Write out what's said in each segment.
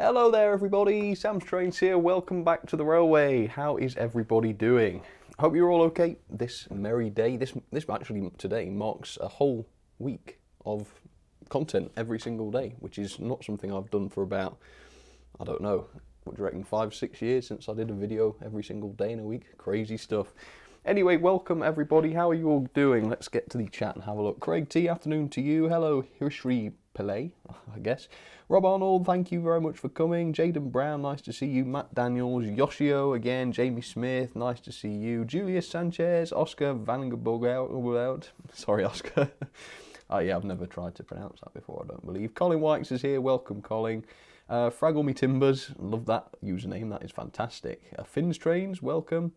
Hello there everybody, Sam'sTrains here, welcome back to the railway. How is everybody doing? Hope you're all okay this merry day. This actually today marks a whole week of content every single day, which is not something I've done for about, I don't know, what do you reckon, 5-6 years since I did a video every single day in a week. Crazy stuff. Anyway, welcome everybody, how are you all doing? Let's get to the chat and have a look. Craig T, afternoon to you. Hello, Hirshri Pillay, I guess. Rob Arnold, thank you very much for coming. Jaden Brown, nice to see you. Matt Daniels, Yoshio again. Jamie Smith, nice to see you. Julius Sanchez, Oscar Vangenberg, sorry Oscar. Yeah, I've never tried to pronounce that before, I don't believe. Colin Wykes is here, welcome Colin. Fraggle Me Timbers, love that username, that is fantastic. Sam'sTrains, welcome.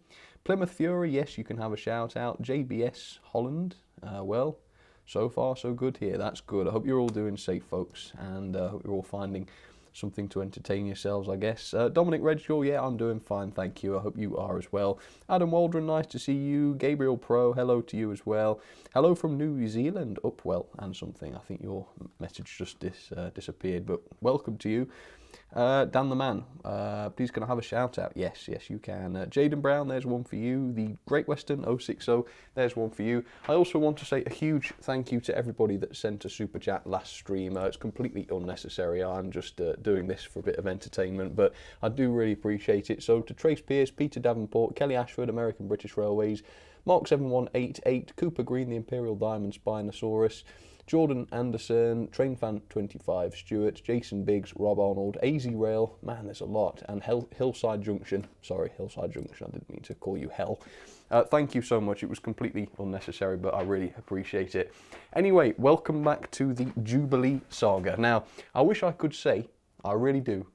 Plymouth Fury, yes, you can have a shout out. JBS Holland, well, so far so good here, that's good. I hope you're all doing safe, folks, and I hope you're all finding something to entertain yourselves, I guess. Dominic Redshaw, yeah, I'm doing fine, thank you. I hope you are as well. Adam Waldron, nice to see you. Gabriel Pro, hello to you as well. Hello from New Zealand, Upwell and something. I think your message just disappeared, but welcome to you. Dan the Man, please can I have a shout out? Yes, you can. Jaden Brown, there's one for you. The Great Western 060, there's one for you. I also want to say a huge thank you to everybody that sent a super chat last stream. It's completely unnecessary. I'm just doing this for a bit of entertainment, but I do really appreciate it. So to Trace Pierce, Peter Davenport, Kelly Ashford, American British Railways, Mark 7188, Cooper Green, the Imperial Diamond Spinosaurus, Jordan Anderson, TrainFan25, Stuart, Jason Biggs, Rob Arnold, AZ Rail, man there's a lot, and Hillside Junction, sorry Hillside Junction, I didn't mean to call you Hell. Thank you so much, it was completely unnecessary but I really appreciate it. Anyway, welcome back to the Jubilee saga. Now, I wish I could say, I really do,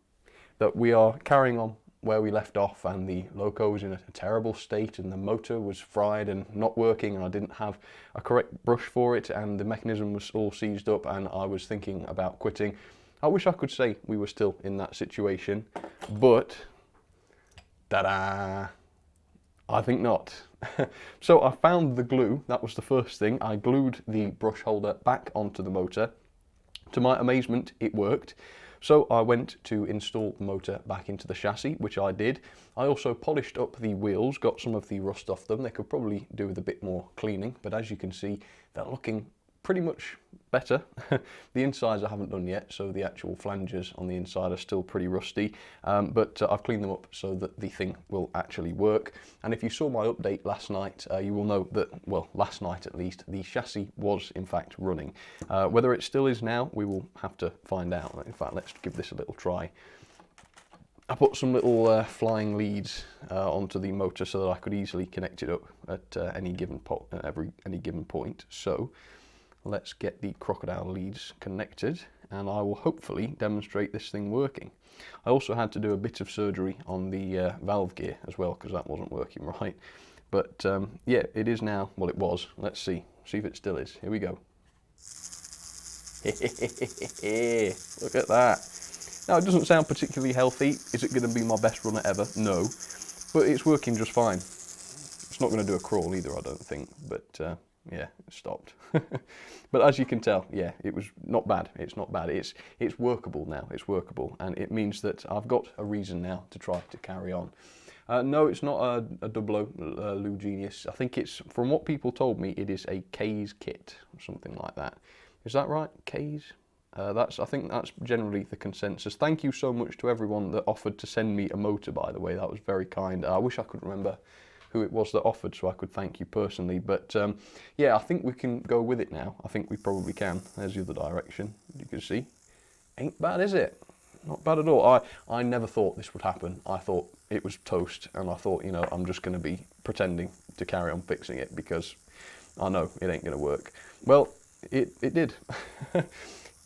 that we are carrying on where we left off and the loco was in a terrible state and the motor was fried and not working and I didn't have a correct brush for it and the mechanism was all seized up and I was thinking about quitting. I wish I could say we were still in that situation, but ta-da! I think not. So I found the glue, that was the first thing. I glued the brush holder back onto the motor. To my amazement, it worked. So I went to install the motor back into the chassis, which I did. I also polished up the wheels, got some of the rust off them. They could probably do with a bit more cleaning, but as you can see, they're looking pretty much better. The insides I haven't done yet, so the actual flanges on the inside are still pretty rusty, but I've cleaned them up so that the thing will actually work. And if you saw my update last night, you will know that, well, last night at least, the chassis was in fact running. Whether it still is now, we will have to find out. In fact, let's give this a little try. I put some little flying leads onto the motor so that I could easily connect it up at any given point. So let's get the crocodile leads connected and I will hopefully demonstrate this thing working. I also had to do a bit of surgery on the valve gear as well because that wasn't working right. But yeah, it is now, well it was, let's see if it still is. Here we go. Look at that. Now it doesn't sound particularly healthy. Is it going to be my best runner ever? No, but it's working just fine. It's not going to do a crawl either, I don't think, but yeah, it stopped. But as you can tell, yeah, it was not bad. It's not bad. It's workable now. It's workable, and it means that I've got a reason now to try to carry on. No, it's not a double Lou Genius. I think it's, from what people told me, it is a K's kit or something like that. Is that right? K's? I think that's generally the consensus. Thank you so much to everyone that offered to send me a motor, by the way. That was very kind. I wish I could remember who it was that offered so I could thank you personally, but yeah, I think we can go with it now. I think we probably can. There's the other direction, you can see. Ain't bad, is it? Not bad at all. I never thought this would happen. I thought it was toast, and I thought, you know, I'm just going to be pretending to carry on fixing it because I know it ain't going to work. Well, it did.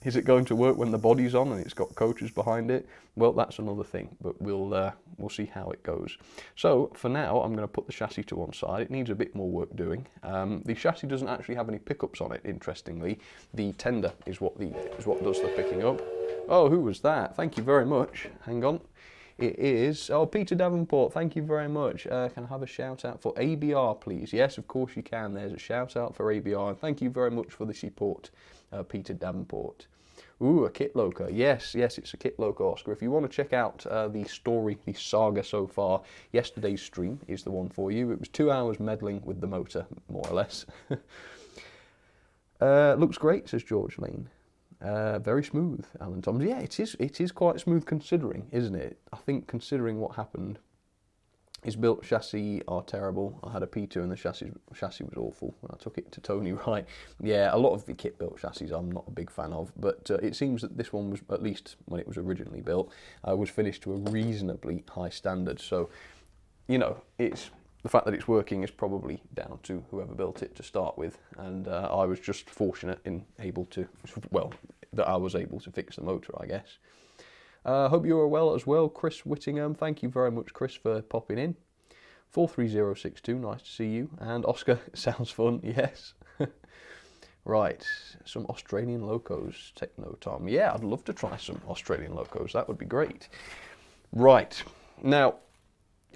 Is it going to work when the body's on and it's got coaches behind it? Well, that's another thing, but we'll see how it goes. So for now, I'm going to put the chassis to one side. It needs a bit more work doing. The chassis doesn't actually have any pickups on it, interestingly. The tender is what does the picking up. Oh, who was that? Thank you very much. Hang on. It is, oh, Peter Davenport, thank you very much. Can I have a shout out for ABR, please? Yes, of course you can. There's a shout out for ABR. Thank you very much for the support, Peter Davenport. Ooh, a kit loco. Yes, yes, it's a kit loco, Oscar. If you want to check out the story, the saga so far, yesterday's stream is the one for you. It was 2 hours meddling with the motor, more or less. Looks great, says George Lane. Very smooth, Alan Thomas. Yeah, it is quite smooth considering, isn't it? I think considering what happened, his built chassis are terrible. I had a P2 and the chassis was awful when I took it to Tony Wright. Yeah, a lot of the kit built chassis I'm not a big fan of, but it seems that this one was, at least when it was originally built, was finished to a reasonably high standard. So, you know, it's the fact that it's working is probably down to whoever built it to start with, and I was just fortunate in that I was able to fix the motor, I guess. Hope you are well as well, Chris Whittingham. Thank you very much, Chris, for popping in. 43062, nice to see you. And Oscar, sounds fun, yes. Right, some Australian locos, Techno Tom. Yeah, I'd love to try some Australian locos, that would be great. Right, now,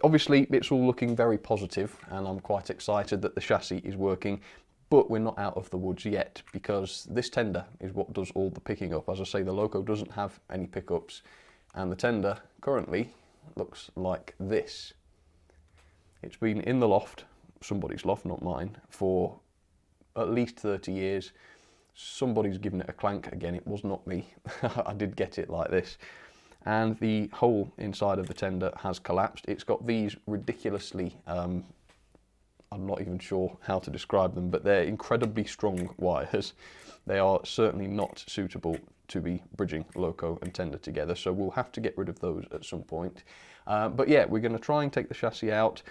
obviously it's all looking very positive, and I'm quite excited that the chassis is working. But we're not out of the woods yet, because this tender is what does all the picking up. As I say, the loco doesn't have any pickups, and the tender currently looks like this. It's been in the loft, somebody's loft, not mine, for at least 30 years. Somebody's given it a clank again. It was not me. I did get it like this. And the hole inside of the tender has collapsed. It's got these ridiculously I'm not even sure how to describe them, but they're incredibly strong wires. They are certainly not suitable to be bridging loco and tender together, so we'll have to get rid of those at some point. But yeah, we're going to try and take the chassis out.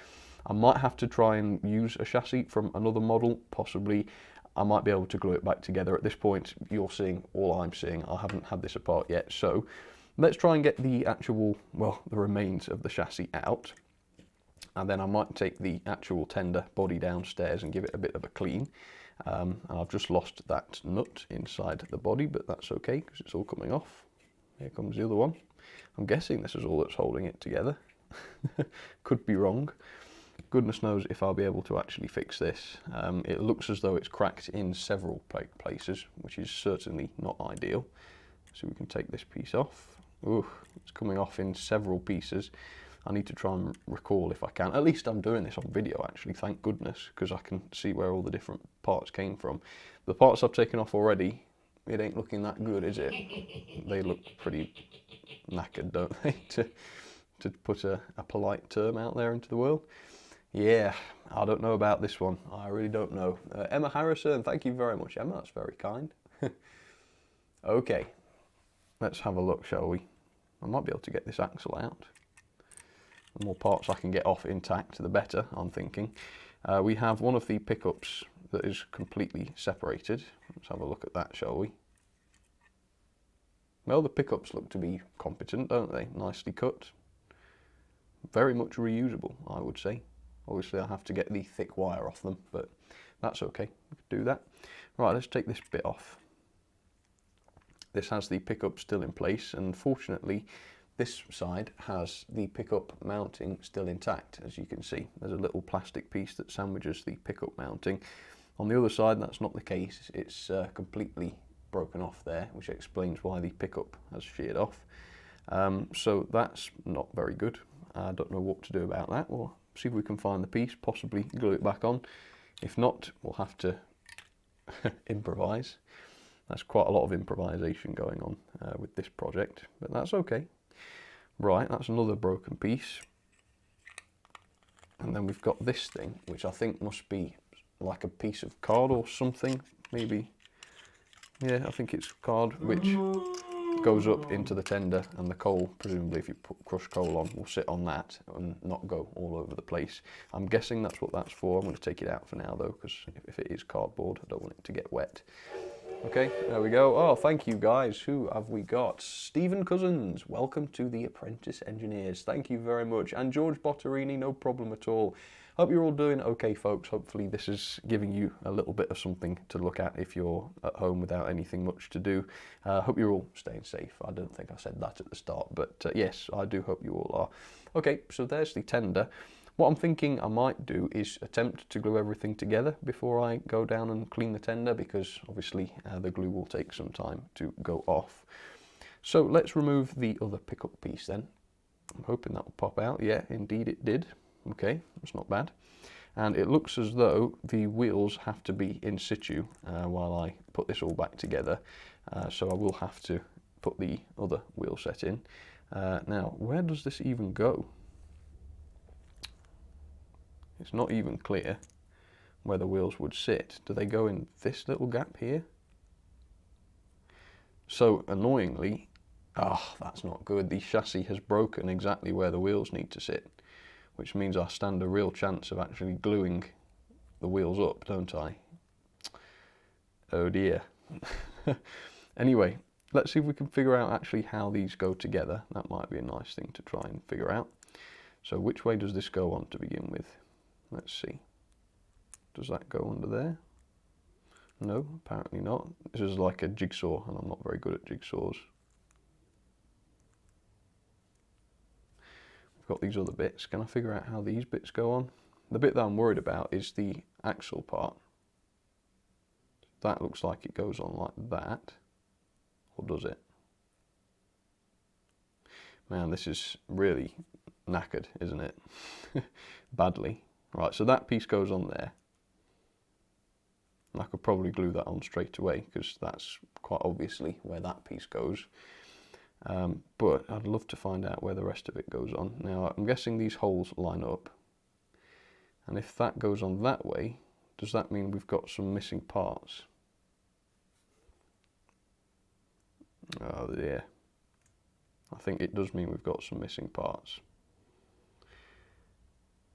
I might have to try and use a chassis from another model, possibly. I might be able to glue it back together. At this point, you're seeing all I'm seeing. I haven't had this apart yet, so let's try and get the actual, well, the remains of the chassis out. And then I might take the actual tender body downstairs and give it a bit of a clean. And I've just lost that nut inside the body, but that's okay because it's all coming off. Here comes the other one. I'm guessing this is all that's holding it together. Could be wrong. Goodness knows if I'll be able to actually fix this. It looks as though it's cracked in several places, which is certainly not ideal. So we can take this piece off. Ooh, it's coming off in several pieces. I need to try and recall if I can. At least I'm doing this on video actually, thank goodness, because I can see where all the different parts came from. The parts I've taken off already, it ain't looking that good, is it? They look pretty knackered, don't they, to put a polite term out there into the world. Yeah, I don't know about this one. I really don't know. Emma Harrison, thank you very much, Emma. That's very kind. Okay, let's have a look, shall we? I might be able to get this axle out. The more parts I can get off intact, the better, I'm thinking. We have one of the pickups that is completely separated. Let's have a look at that, shall we? Well, the pickups look to be competent, don't they? Nicely cut. Very much reusable, I would say. Obviously, I have to get the thick wire off them, but that's okay. We can do that. Right, let's take this bit off. This has the pickup still in place, and fortunately, this side has the pickup mounting still intact, as you can see. There's a little plastic piece that sandwiches the pickup mounting. On the other side, that's not the case. It's completely broken off there, which explains why the pickup has sheared off. So that's not very good. I don't know what to do about that. We'll see if we can find the piece, possibly glue it back on. If not, we'll have to improvise. That's quite a lot of improvisation going on with this project, but that's okay. Right, that's another broken piece. And then we've got this thing, which I think must be like a piece of card or something, maybe. Yeah, I think it's card, which goes up into the tender, and the coal, presumably if you put crushed coal on, will sit on that and not go all over the place. I'm guessing that's what that's for. I'm going to take it out for now though, because if it is cardboard, I don't want it to get wet. Okay, there we go. Oh, thank you guys. Who have we got? Stephen Cousins, welcome to the Apprentice Engineers. Thank you very much. And George Botterini, no problem at all. Hope you're all doing okay, folks. Hopefully this is giving you a little bit of something to look at if you're at home without anything much to do. Hope you're all staying safe. I don't think I said that at the start, but yes, I do hope you all are. Okay, so there's the tender. What I'm thinking I might do is attempt to glue everything together before I go down and clean the tender, because obviously the glue will take some time to go off. So let's remove the other pickup piece then. I'm hoping that will pop out. Yeah, indeed it did. Okay, that's not bad. And it looks as though the wheels have to be in situ while I put this all back together. So I will have to put the other wheel set in. Now, where does this even go? It's not even clear where the wheels would sit. Do they go in this little gap here? So annoyingly, that's not good. The chassis has broken exactly where the wheels need to sit, which means I stand a real chance of actually gluing the wheels up, don't I? Oh dear. Anyway, let's see if we can figure out actually how these go together. That might be a nice thing to try and figure out. So which way does this go on to begin with? Let's see. Does that go under there? No, apparently not. This is like a jigsaw, and I'm not very good at jigsaws. We've got these other bits. Can I figure out how these bits go on? The bit that I'm worried about is the axle part. That looks like it goes on like that. Or does it? Man, this is really knackered, isn't it? Badly. Right, so that piece goes on there. And I could probably glue that on straight away, because that's quite obviously where that piece goes. But I'd love to find out where the rest of it goes on. Now, I'm guessing these holes line up. And if that goes on that way, does that mean we've got some missing parts? Oh dear. I think it does mean we've got some missing parts.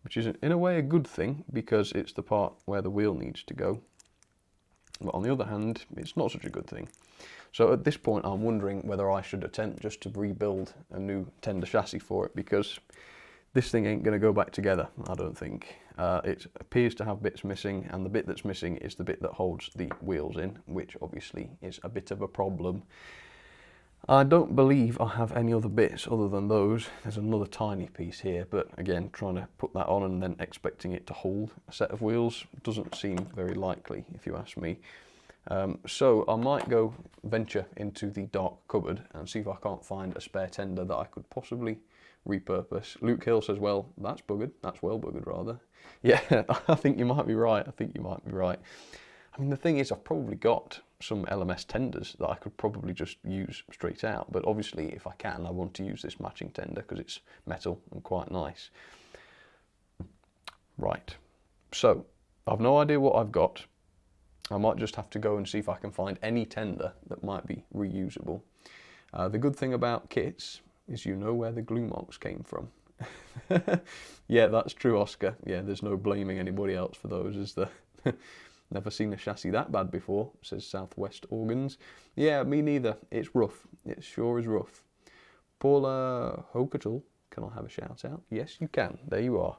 Which is in a way a good thing, because it's the part where the wheel needs to go. But on the other hand, it's not such a good thing. So at this point I'm wondering whether I should attempt just to rebuild a new tender chassis for it, because this thing ain't going to go back together, I don't think. It appears to have bits missing, and the bit that's missing is the bit that holds the wheels in, which obviously is a bit of a problem. I don't believe I have any other bits other than those. There's another tiny piece here, but again, trying to put that on and then expecting it to hold a set of wheels doesn't seem very likely, if you ask me. So I might go venture into the dark cupboard and see if I can't find a spare tender that I could possibly repurpose. Luke Hill says, well, that's buggered. That's well buggered, rather. Yeah, I think you might be right. I think you might be right. I mean, the thing is, I've probably got some LMS tenders that I could probably just use straight out, but obviously if I can, I want to use this matching tender because it's metal and quite nice. Right, so I've no idea what I've got. I might just have to go and see if I can find any tender that might be reusable. The good thing about kits is you know where the glue marks came from. Yeah, that's true, Oscar. Yeah, there's no blaming anybody else for those, is there? Never seen a chassis that bad before, says Southwest Organs. Yeah, me neither. It's rough. It sure is rough. Paula Hoketel, can I have a shout out? Yes, you can. There you are.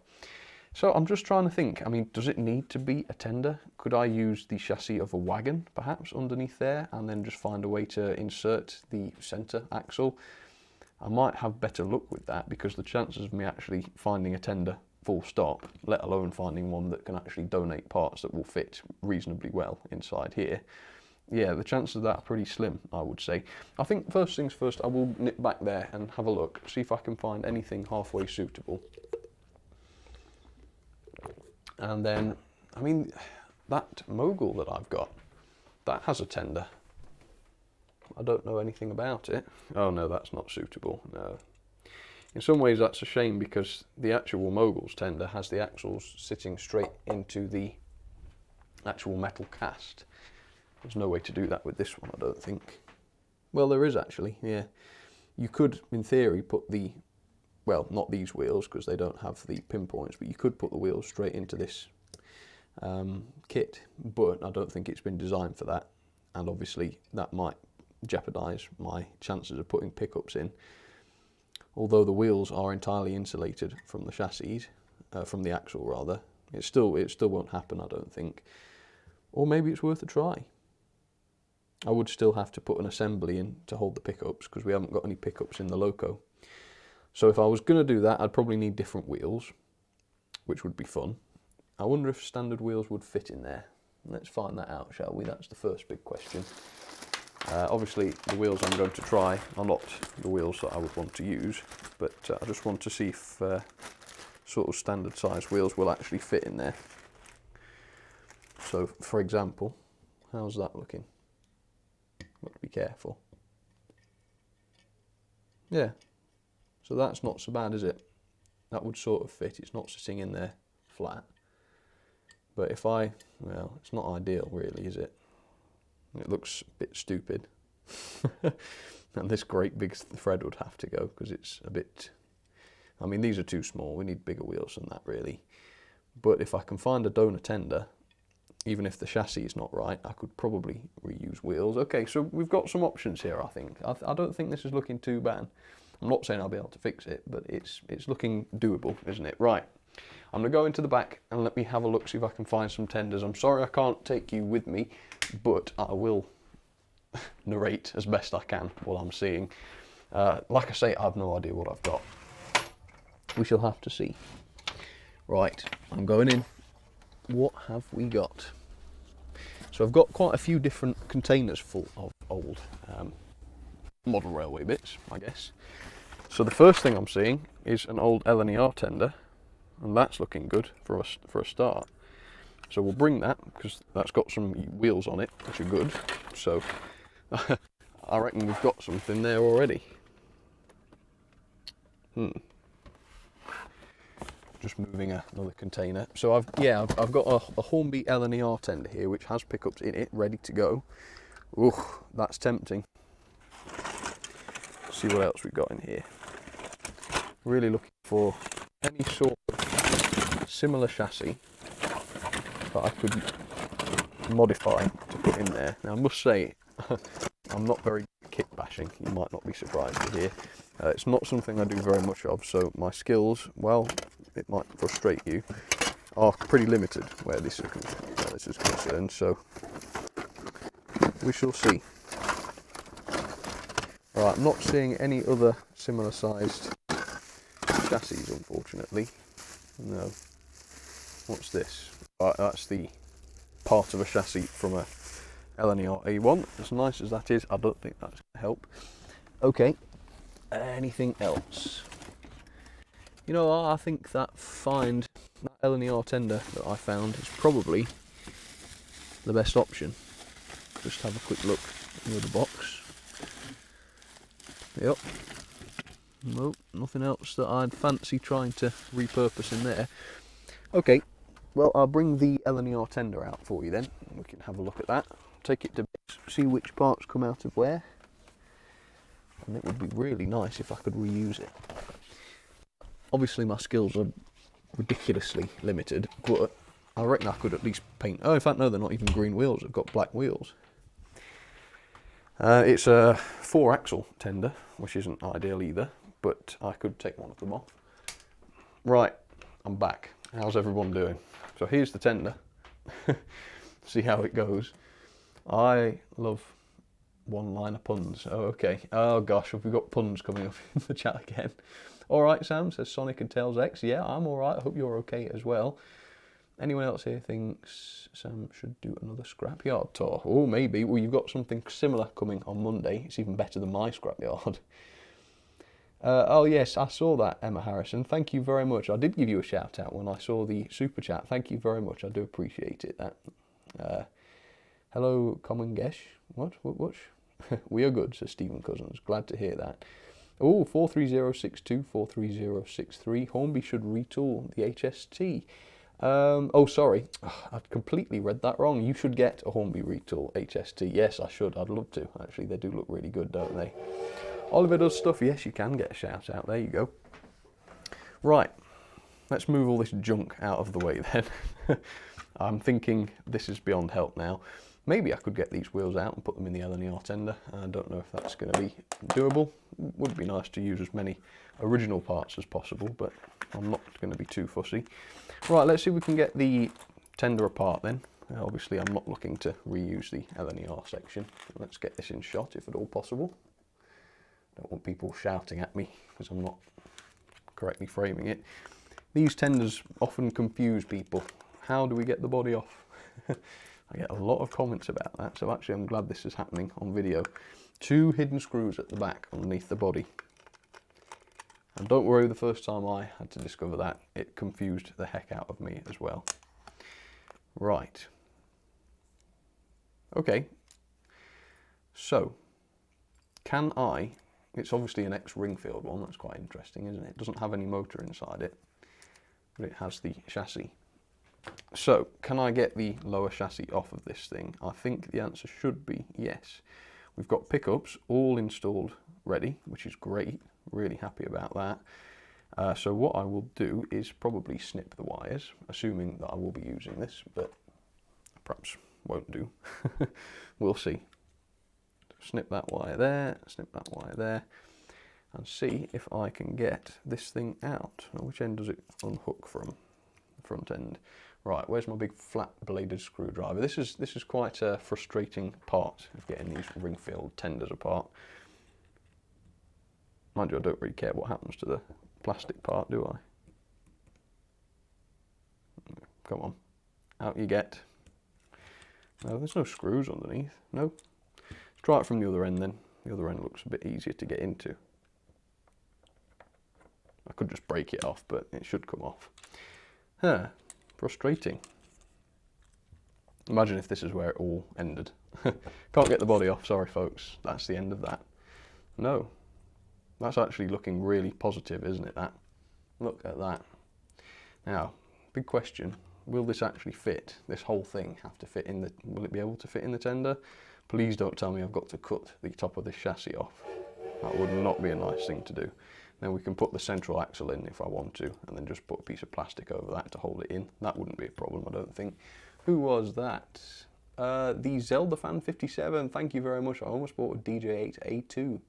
So I'm just trying to think. I mean, does it need to be a tender? Could I use the chassis of a wagon, perhaps, underneath there, and then just find a way to insert the centre axle? I might have better luck with that, because the chances of me actually finding a tender full stop, let alone finding one that can actually donate parts that will fit reasonably well inside here, yeah, the chances of that are pretty slim, I would say. I think first things first, I will nip back there and have a look, see if I can find anything halfway suitable. And then, I mean, that mogul that I've got, that has a tender. I don't know anything about it. Oh no, that's not suitable, no. In some ways that's a shame, because the actual mogul's tender has the axles sitting straight into the actual metal cast. There's no way to do that with this one, I don't think. Well, there is actually, yeah. You could, in theory, put the, well, not these wheels because they don't have the pinpoints, but you could put the wheels straight into this kit, but I don't think it's been designed for that, and obviously that might jeopardise my chances of putting pickups in. Although the wheels are entirely insulated from the chassis, from the axle rather, it still won't happen, I don't think. Or maybe it's worth a try. I would still have to put an assembly in to hold the pickups, because we haven't got any pickups in the loco. So if I was going to do that, I'd probably need different wheels. which would be fun. I wonder if standard wheels would fit in there. Let's find that out, shall we? That's the first big question. Obviously, the wheels I'm going to try are not the wheels that I would want to use, but I just want to see if sort of standard size wheels will actually fit in there. So, for example, how's that looking? Got to be careful. Yeah, so that's not so bad, is it? That would sort of fit. It's not sitting in there flat. But if well, it's not ideal really, is it? It looks a bit stupid. And this great big thread would have to go because it's a bit... I mean, these are too small. We need bigger wheels than that, really. But if I can find a donor tender, even if the chassis is not right, I could probably reuse wheels. Okay, so we've got some options here, I think. I don't think this is looking too bad. I'm not saying I'll be able to fix it, but it's looking doable, isn't it? Right, I'm going to go into the back and let me have a look, see if I can find some tenders. I'm sorry I can't take you with me, but I will narrate as best I can what I'm seeing. Like I say, I have no idea what I've got. We shall have to see. Right, I'm going in. What have we got? So I've got quite a few different containers full of old model railway bits, I guess. So the first thing I'm seeing is an old LNER tender, and that's looking good for a start. So we'll bring that, because that's got some wheels on it, which are good. So I reckon we've got something there already. Just moving another container. So I've got a Hornby LNER tender here, which has pickups in it, ready to go. Ooh, that's tempting. Let's see what else we've got in here. Really looking for any sort of similar chassis that I could modify to put in there. Now I must say, I'm not very good at kit bashing. You might not be surprised to hear. It's not something I do very much of, so my skills, well, it might frustrate you, are pretty limited where this is concerned, so we shall see. Right, I'm not seeing any other similar sized chassis, unfortunately. No. What's this? Right, that's the part of a chassis from a LNER A1. As nice as that is, I don't think that's going to help. Okay, anything else? You know, I think that LNER tender that I found is probably the best option. Just have a quick look in the box. Yep. Nope, nothing else that I'd fancy trying to repurpose in there. Okay, well, I'll bring the LNER tender out for you then. We can have a look at that. Take it to bits, see which parts come out of where. And it would be really nice if I could reuse it. Obviously my skills are ridiculously limited, but I reckon I could at least paint... Oh, in fact, no, they're not even green wheels. I've got black wheels. It's a 4-axle tender, which isn't ideal either, but I could take one of them off. Right, I'm back. How's everyone doing? So here's the tender. See how it goes. I love one-liner puns. Oh, okay. Oh gosh, have we got puns coming up in the chat again? All right, Sam, says Sonic and Tails X. Yeah, I'm all right. I hope you're okay as well. Anyone else here thinks Sam should do another scrapyard tour? Oh, maybe. Well, you've got something similar coming on Monday. It's even better than my scrapyard. Oh, yes, I saw that, Emma Harrison. Thank you very much. I did give you a shout out when I saw the super chat. Thank you very much. I do appreciate it. That. Hello, Common Gesh. What? We are good, says Stephen Cousins. Glad to hear that. Oh, 43062, 43063. Hornby should retool the HST. Oh, sorry. I'd completely read that wrong. You should get a Hornby retool HST. Yes, I should. I'd love to. Actually, they do look really good, don't they? Oliver does stuff. Yes, you can get a shout out. There you go. Right. Let's move all this junk out of the way then. I'm thinking this is beyond help now. Maybe I could get these wheels out and put them in the LNER tender. I don't know if that's going to be doable. Would be nice to use as many original parts as possible, but I'm not going to be too fussy. Right, let's see if we can get the tender apart then. Obviously, I'm not looking to reuse the LNER section. Let's get this in shot if at all possible. Don't want people shouting at me because I'm not correctly framing it. These tenders often confuse people. How do we get the body off? I get a lot of comments about that, so actually I'm glad this is happening on video. 2 hidden screws at the back underneath the body. And don't worry, the first time I had to discover that, it confused the heck out of me as well. Right. Okay. So, can I, it's obviously an X-Ringfield one, that's quite interesting, isn't it? It doesn't have any motor inside it, but it has the chassis. So, can I get the lower chassis off of this thing? I think the answer should be yes. We've got pickups all installed ready, which is great. Really happy about that. So what I will do is probably snip the wires, assuming that I will be using this, but perhaps won't do. We'll see. Snip that wire there, snip that wire there, and see if I can get this thing out. Now, which end does it unhook from? The front end. Right, where's my big flat bladed screwdriver? This is quite a frustrating part of getting these Ringfield tenders apart. Mind you, I don't really care what happens to the plastic part, do I? Come on, out you get. No, there's no screws underneath. No. Let's try it from the other end then. The other end looks a bit easier to get into. I could just break it off, but it should come off. Huh. Frustrating. Imagine if this is where it all ended. Can't get the body off, sorry folks. That's the end of that. No. That's actually looking really positive, isn't it, that? Look at that. Now, big question. Will this actually fit? This whole thing have to fit in the... Will it be able to fit in the tender? Please don't tell me I've got to cut the top of this chassis off. That would not be a nice thing to do. Then we can put the central axle in if I want to, and then just put a piece of plastic over that to hold it in. That wouldn't be a problem, I don't think. Who was that? The Zelda Fan 57. Thank you very much. I almost bought a DJ8A2/2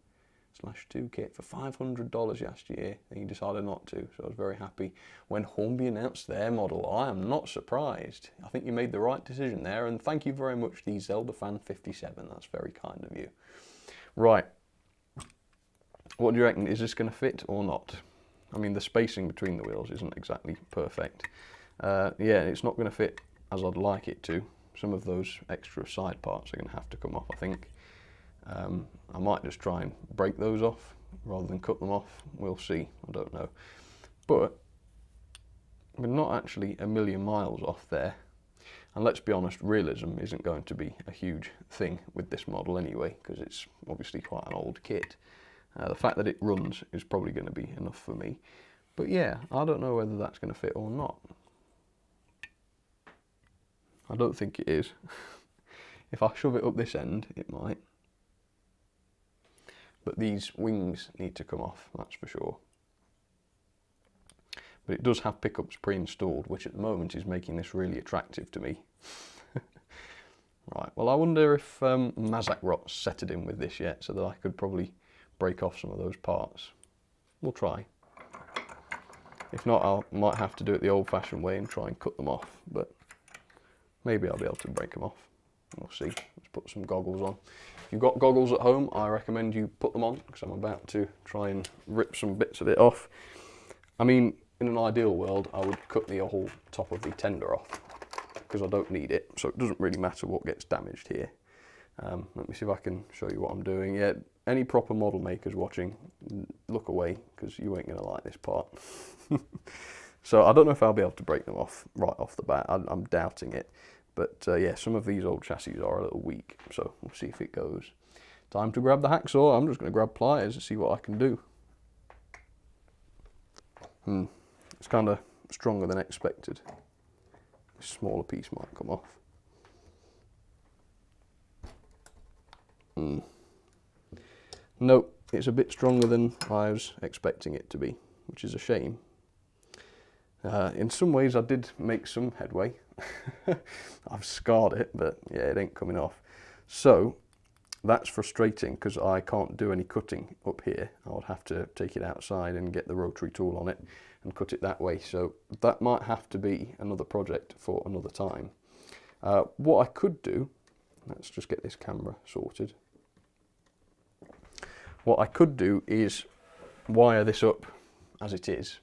kit for $500 last year, and he decided not to, so I was very happy when Hornby announced their model. I am not surprised. I think you made the right decision there, and thank you very much, the Zelda Fan 57. That's very kind of you. Right. What do you reckon? Is this going to fit or not? I mean, the spacing between the wheels isn't exactly perfect. Yeah, it's not going to fit as I'd like it to. Some of those extra side parts are going to have to come off, I think. I might just try and break those off rather than cut them off. We'll see. I don't know. But we're not actually a million miles off there. And let's be honest, realism isn't going to be a huge thing with this model anyway, because it's obviously quite an old kit. The fact that it runs is probably going to be enough for me. But yeah, I don't know whether that's going to fit or not. I don't think it is. If I shove it up this end, it might. But these wings need to come off, that's for sure. But it does have pickups pre-installed, which at the moment is making this really attractive to me. Right, well I wonder if Mazak Rot's set it in with this yet, so that I could probably break off some of those parts. We'll try. If not, I might have to do it the old-fashioned way and try and cut them off, but maybe I'll be able to break them off. We'll see. Let's put some goggles on. If you've got goggles at home, I recommend you put them on, because I'm about to try and rip some bits of it off. I mean, in an ideal world, I would cut the whole top of the tender off, because I don't need it, so it doesn't really matter what gets damaged here. Let me see if I can show you what I'm doing. Yeah, any proper model makers watching, look away, because you ain't going to like this part. So I don't know if I'll be able to break them off right off the bat. I'm doubting it. But yeah, some of these old chassis are a little weak, so we'll see if it goes. Time to grab the hacksaw. I'm just going to grab pliers and see what I can do. It's kind of stronger than expected. A smaller piece might come off. Nope, it's a bit stronger than I was expecting it to be, which is a shame. In some ways I did make some headway. I've scarred it, but yeah, it ain't coming off. So that's frustrating, because I can't do any cutting up here. I would have to take it outside and get the rotary tool on it and cut it that way. So that might have to be another project for another time. What I could do, let's just get this camera sorted. What I could do is wire this up as it is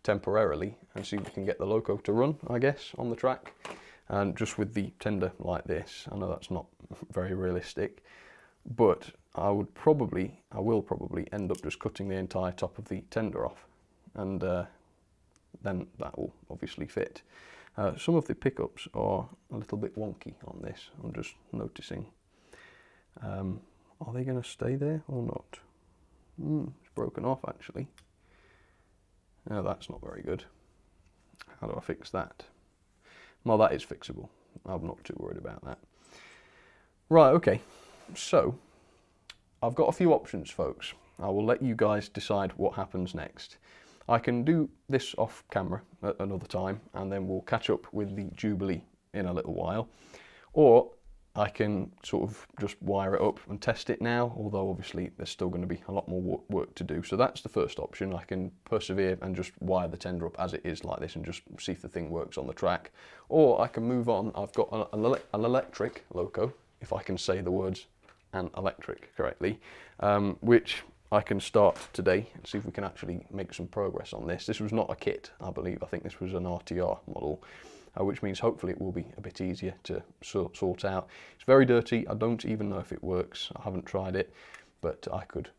temporarily and see if we can get the loco to run, I guess, on the track. And just with the tender like this, I know that's not very realistic, but I will probably end up just cutting the entire top of the tender off, and then that will obviously fit. Some of the pickups are a little bit wonky on this, I'm just noticing. Are they going to stay there or not? It's broken off actually. No, that's not very good. How do I fix that? Well, that is fixable. I'm not too worried about that. Right, okay. So, I've got a few options, folks. I will let you guys decide what happens next. I can do this off camera at another time, and then we'll catch up with the Jubilee in a little while. Or I can sort of just wire it up and test it now, although obviously there's still going to be a lot more work to do. So that's the first option. I can persevere and just wire the tender up as it is like this and just see if the thing works on the track. Or I can move on. I've got an electric loco, if I can say the words "an electric" correctly, which I can start today and see if we can actually make some progress on this. This was not a kit, I believe. I think this was an RTR model. Which means hopefully it will be a bit easier to sort out. It's very dirty. I don't even know if it works. I haven't tried it, but I could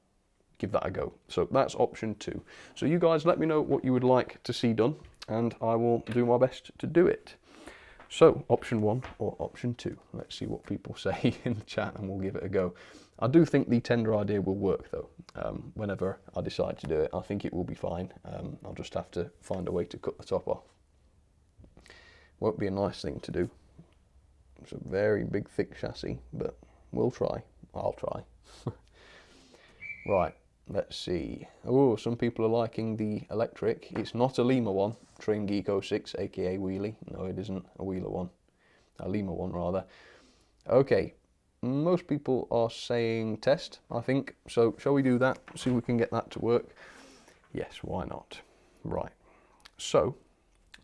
give that a go. So that's option 2. So you guys let me know what you would like to see done, and I will do my best to do it. So option 1 or option 2. Let's see what people say in the chat, and we'll give it a go. I do think the tender idea will work though. Whenever I decide to do it, I think it will be fine. I'll just have to find a way to cut the top off. Won't be a nice thing to do. It's a very big thick chassis, but we'll try. I'll try. Right, let's see. Oh, some people are liking the electric. It's not a Lima one, Train Geek 06, aka Wheelie. No, it isn't a Wheeler one. A Lima one rather. Okay, most people are saying test, I think. So shall we do that? See if we can get that to work. Yes, why not? Right, so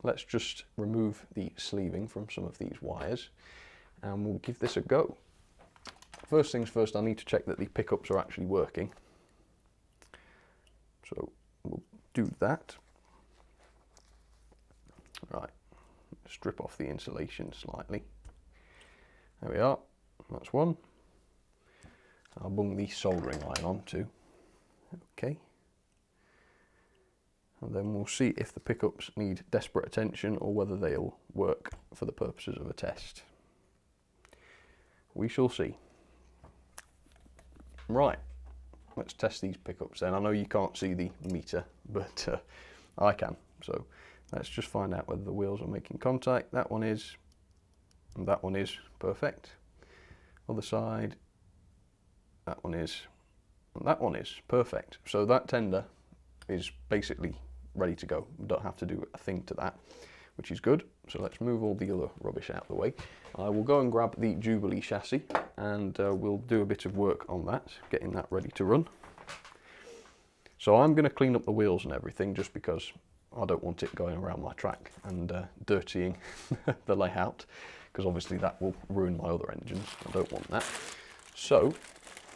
let's just remove the sleeving from some of these wires and we'll give this a go. First things first, I need to check that the pickups are actually working. So we'll do that. Right, strip off the insulation slightly. There we are, that's one. I'll bung the soldering iron on too. Okay. And then we'll see if the pickups need desperate attention or whether they'll work for the purposes of a test. We shall see. Right, let's test these pickups then. I know you can't see the meter, but I can. So let's just find out whether the wheels are making contact. That one is, and that one is perfect. Other side, that one is, and that one is perfect. So that tender is basically ready to go. We don't have to do a thing to that, which is good. So let's move all the other rubbish out of the way. I will go and grab the Jubilee chassis and we'll do a bit of work on that, getting that ready to run. So I'm going to clean up the wheels and everything just because I don't want it going around my track and dirtying the layout, because obviously that will ruin my other engines. I don't want that. So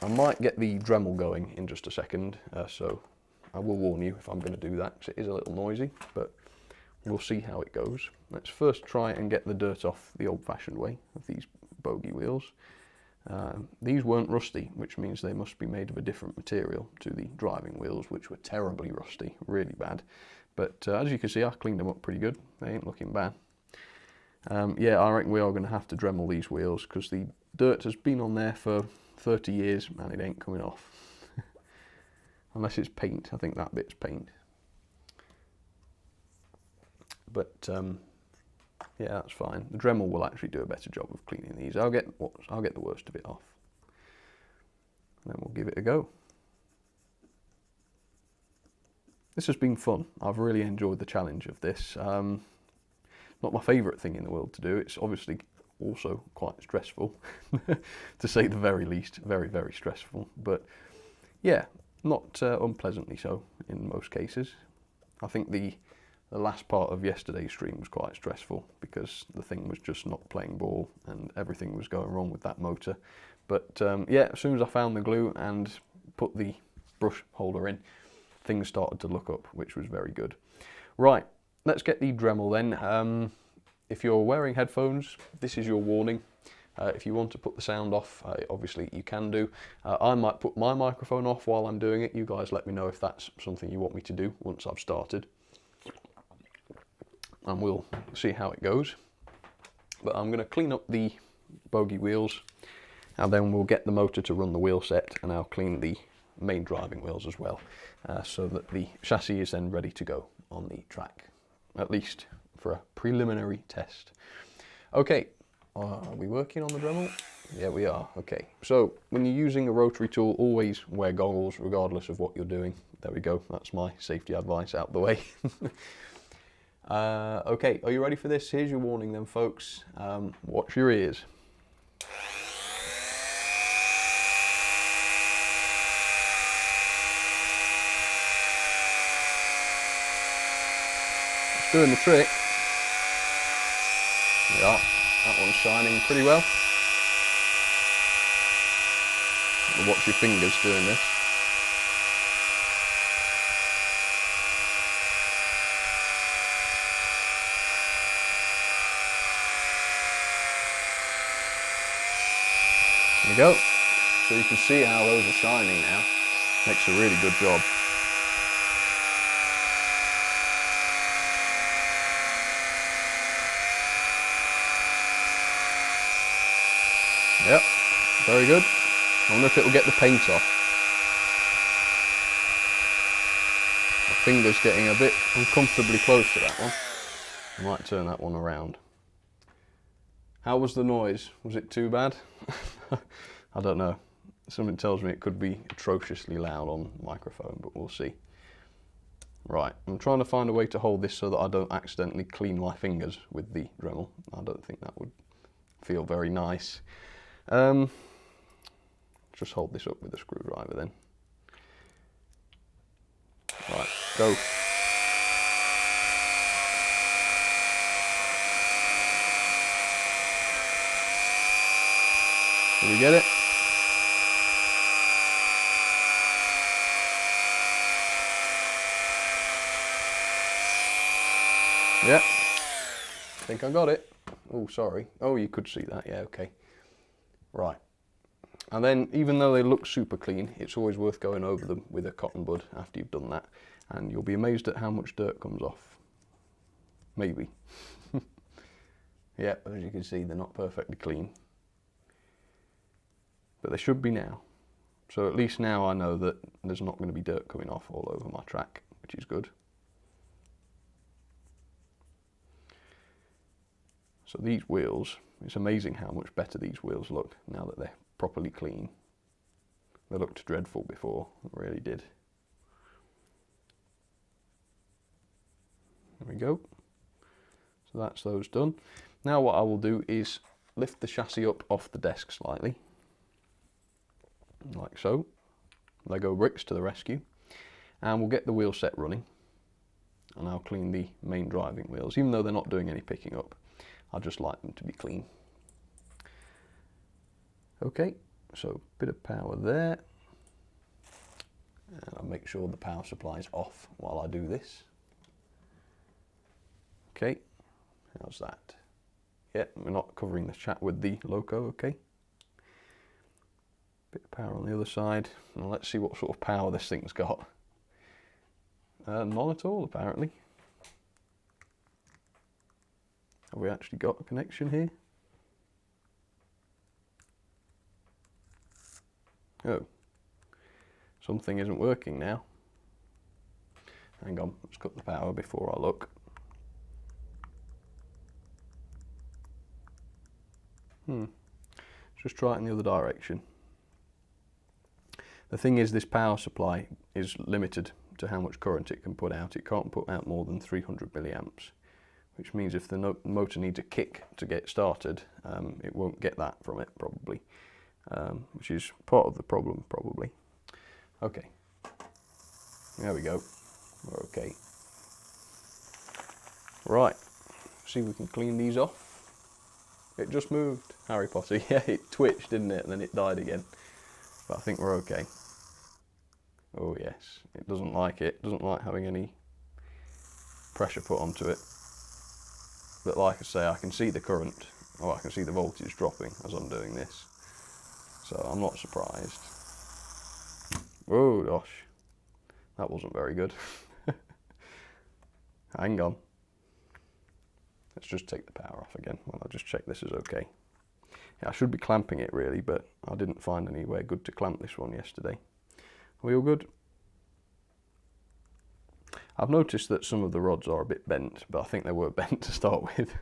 I might get the Dremel going in just a second, so I will warn you if I'm going to do that, because it is a little noisy, but we'll see how it goes. Let's first try and get the dirt off the old-fashioned way of these bogie wheels. These weren't rusty, which means they must be made of a different material to the driving wheels, which were terribly rusty, really bad. But as you can see, I cleaned them up pretty good. They ain't looking bad. Yeah, I reckon we are going to have to Dremel these wheels, because the dirt has been on there for 30 years and it ain't coming off. Unless it's paint. I think that bit's paint. But yeah, that's fine. The Dremel will actually do a better job of cleaning these. I'll get the worst of it off. And then we'll give it a go. This has been fun. I've really enjoyed the challenge of this. Not my favourite thing in the world to do. It's obviously also quite stressful, to say the very least. Very, very stressful. But yeah, not unpleasantly so in most cases. I think the last part of yesterday's stream was quite stressful because the thing was just not playing ball and everything was going wrong with that motor. But yeah, as soon as I found the glue and put the brush holder in, things started to look up, which was very good. Right, let's get the Dremel then. If you're wearing headphones, this is your warning. If you want to put the sound off, obviously you can do. I might put my microphone off while I'm doing it. You guys let me know if that's something you want me to do once I've started. And we'll see how it goes. But I'm going to clean up the bogie wheels, and then we'll get the motor to run the wheel set, and I'll clean the main driving wheels as well, so that the chassis is then ready to go on the track, at least for a preliminary test. Okay, are we working on the Dremel? Yeah, we are. Okay, so when you're using a rotary tool, always wear goggles regardless of what you're doing. There we go, that's my safety advice out the way. Okay, are you ready for this? Here's your warning then, folks. Watch your ears. It's doing the trick. Yeah, that one's shining pretty well. Watch your fingers doing this. There you go. So you can see how those are shining now. Makes a really good job. Yep, very good. I wonder if it'll get the paint off. My finger's getting a bit uncomfortably close to that one. I might turn that one around. How was the noise? Was it too bad? I don't know. Something tells me it could be atrociously loud on microphone, but we'll see. Right, I'm trying to find a way to hold this so that I don't accidentally clean my fingers with the Dremel. I don't think that would feel very nice. Just hold this up with a screwdriver then. Right, go. Did we get it? Yeah, I think I got it. Oh, sorry. Oh, you could see that. Yeah, okay. Right. And then, even though they look super clean, it's always worth going over them with a cotton bud after you've done that. And you'll be amazed at how much dirt comes off. Maybe. Yeah, as you can see, they're not perfectly clean. But they should be now. So at least now I know that there's not going to be dirt coming off all over my track, which is good. So these wheels, it's amazing how much better these wheels look now that they're properly clean. They looked dreadful before, they really did. There we go. So that's those done. Now what I will do is lift the chassis up off the desk slightly, like so. Lego bricks to the rescue. And we'll get the wheel set running. And I'll clean the main driving wheels, even though they're not doing any picking up. I just like them to be clean. Okay, so a bit of power there. And I'll make sure the power supply is off while I do this. Okay, how's that? Yeah, we're not covering the chat with the loco, okay. Bit of power on the other side. Now let's see what sort of power this thing's got. None at all, apparently. Have we actually got a connection here? Oh, something isn't working now. Hang on, let's cut the power before I look. Let's just try it in the other direction. The thing is, this power supply is limited to how much current it can put out. It can't put out more than 300 milliamps, which means if the motor needs a kick to get started, it won't get that from it probably, which is part of the problem probably. Okay, there we go, we're okay. Right, see if we can clean these off. It just moved, Harry Potter. Yeah, it twitched, didn't it, and then it died again. But I think we're okay. Oh yes, it doesn't like having any pressure put onto it. But like I say, I can see the current, or I can see the voltage dropping as I'm doing this. So I'm not surprised. Oh gosh, that wasn't very good. Hang on. Let's just take the power off again. Well, I'll just check this is okay. Yeah, I should be clamping it really, but I didn't find anywhere good to clamp this one yesterday. Are we all good? I've noticed that some of the rods are a bit bent, but I think they were bent to start with.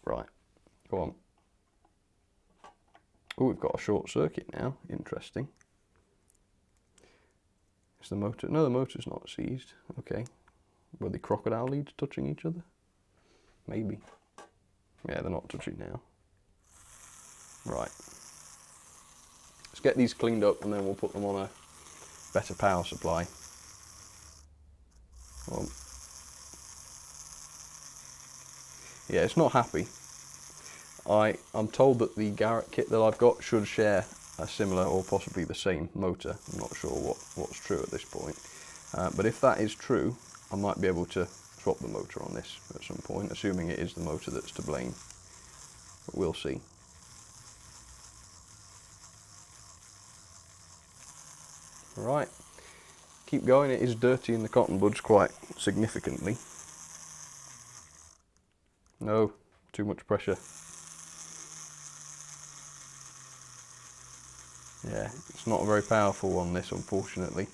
Right, go on. Oh, we've got a short circuit now. Interesting. Is the motor? No, the motor's not seized. Okay. Were the crocodile leads touching each other? Maybe. Yeah, they're not touching now. Right. Let's get these cleaned up and then we'll put them on a better power supply. Yeah, it's not happy. I'm told that the Garrett kit that I've got should share a similar or possibly the same motor. I'm not sure what's true at this point. But if that is true, I might be able to swap the motor on this at some point, assuming it is the motor that's to blame. But we'll see. Right, keep going. It is dirtying the cotton buds quite significantly. No, too much pressure. Yeah, it's not a very powerful one, this, unfortunately.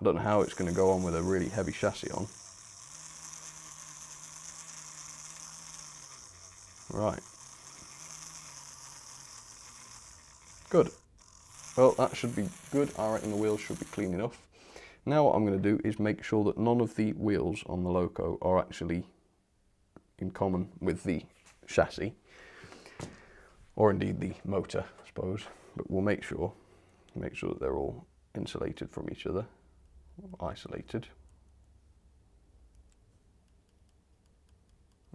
I don't know how it's going to go on with a really heavy chassis on. Right. Good. Well, that should be good. I reckon the wheels should be clean enough. Now what I'm going to do is make sure that none of the wheels on the loco are actually in common with the chassis, or indeed the motor, I suppose. But we'll make sure that they're all insulated from each other, isolated.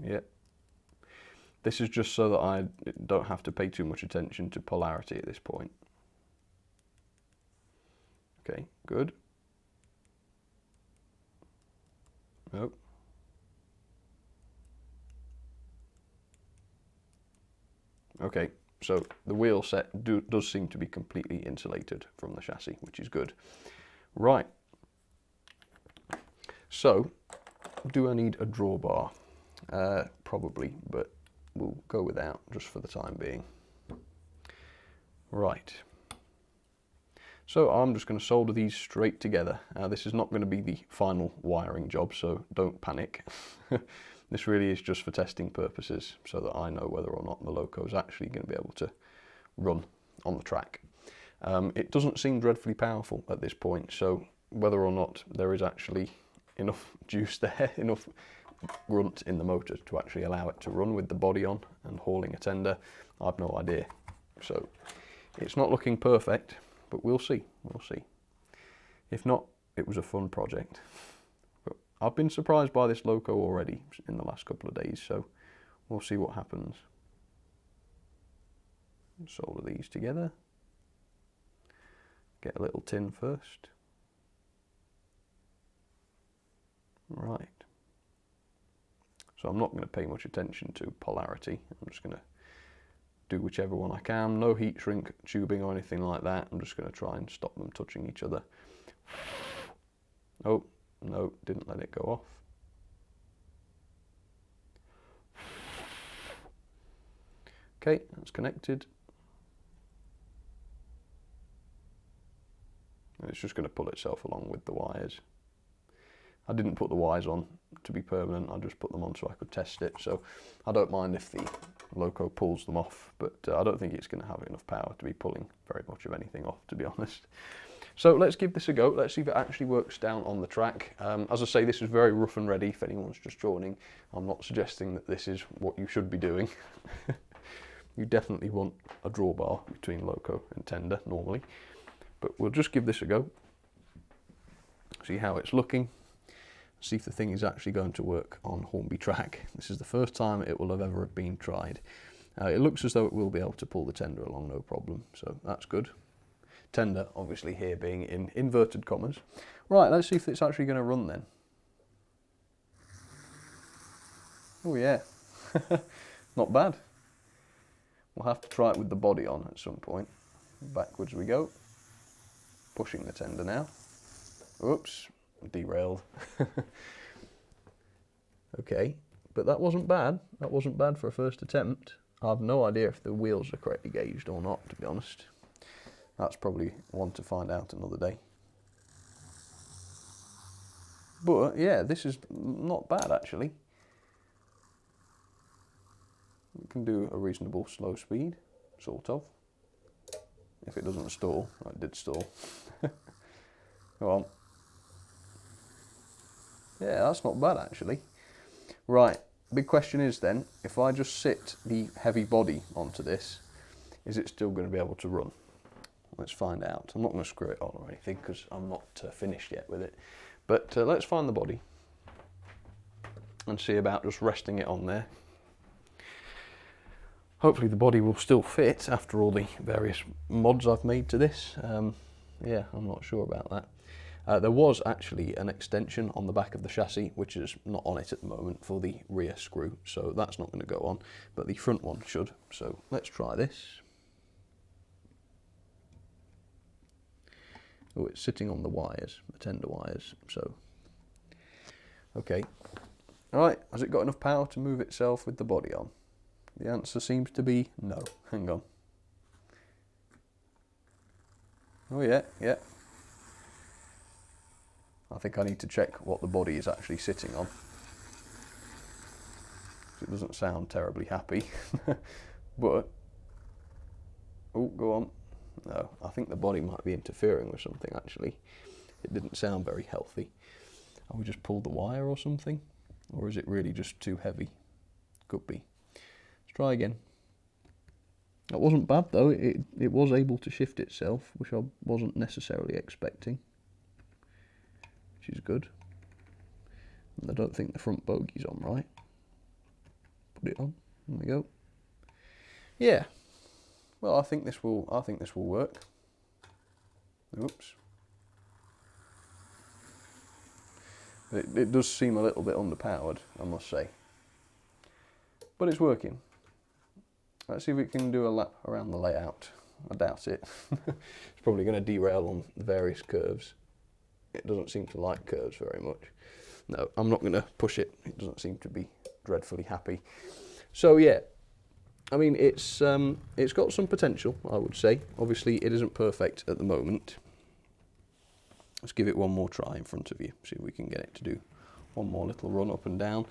Yeah. This is just so that I don't have to pay too much attention to polarity at this point. Okay, good. Nope. Okay, so the wheel set does seem to be completely insulated from the chassis, which is good. Right. So, do I need a drawbar? Probably, but we'll go without just for the time being. Right. So I'm just going to solder these straight together. This is not going to be the final wiring job, so don't panic. This really is just for testing purposes, so that I know whether or not the loco is actually going to be able to run on the track. It doesn't seem dreadfully powerful at this point, so whether or not there is actually enough juice there, enough grunt in the motor to actually allow it to run with the body on and hauling a tender, I've no idea. So it's not looking perfect, but we'll see, we'll see. If not, it was a fun project. But I've been surprised by this loco already in the last couple of days, so we'll see what happens. Solder these together. Get a little tin first. Right. So I'm not going to pay much attention to polarity. I'm just going to do whichever one I can. No heat shrink tubing or anything like that. I'm just going to try and stop them touching each other. Oh, no, didn't let it go off. Okay, that's connected. And it's just going to pull itself along with the wires. I didn't put the wires on to be permanent, I just put them on so I could test it. So I don't mind if the loco pulls them off, but I don't think it's going to have enough power to be pulling very much of anything off, to be honest. So let's give this a go. Let's see if it actually works down on the track. As I say, this is very rough and ready if anyone's just joining. I'm not suggesting that this is what you should be doing. You definitely want a drawbar between loco and tender normally, but we'll just give this a go. See how it's looking. See if the thing is actually going to work on Hornby track. This is the first time it will have ever been tried. It looks as though it will be able to pull the tender along no problem, so that's good. Tender obviously here being in inverted commas. Right, let's see if it's actually going to run then. Oh yeah, not bad. We'll have to try it with the body on at some point. Backwards we go. Pushing the tender now. Oops, derailed. Okay, but that wasn't bad. That wasn't bad for a first attempt. I have no idea if the wheels are correctly gauged or not, to be honest. That's probably one to find out another day. But yeah, this is not bad actually. We can do a reasonable slow speed, sort of. If it doesn't stall. It did stall. Go on. Yeah, that's not bad actually. Right, big question is then, if I just sit the heavy body onto this, is it still going to be able to run? Let's find out. I'm not going to screw it on or anything because I'm not finished yet with it. But let's find the body and see about just resting it on there. Hopefully the body will still fit after all the various mods I've made to this. Yeah, I'm not sure about that. There was actually an extension on the back of the chassis, which is not on it at the moment, for the rear screw, so that's not going to go on, but the front one should. So let's try this. Oh, it's sitting on the wires, the tender wires, so. Okay. Alright, has it got enough power to move itself with the body on? The answer seems to be no. Hang on. Oh yeah, yeah. I think I need to check what the body is actually sitting on. It doesn't sound terribly happy. But, oh, go on. No, I think the body might be interfering with something actually. It didn't sound very healthy. Have we just pulled the wire or something? Or is it really just too heavy? Could be. Let's try again. That wasn't bad though. It was able to shift itself, which I wasn't necessarily expecting. Which is good. And I don't think the front bogey's on right. Put it on. There we go. Yeah. Well, I think this will work. Oops. It does seem a little bit underpowered, I must say. But it's working. Let's see if we can do a lap around the layout. I doubt it. It's probably going to derail on the various curves. It doesn't seem to like curves very much. No, I'm not going to push it. It doesn't seem to be dreadfully happy. So yeah, I mean, it's got some potential, I would say. Obviously, it isn't perfect at the moment. Let's give it one more try in front of you. See if we can get it to do one more little run up and down.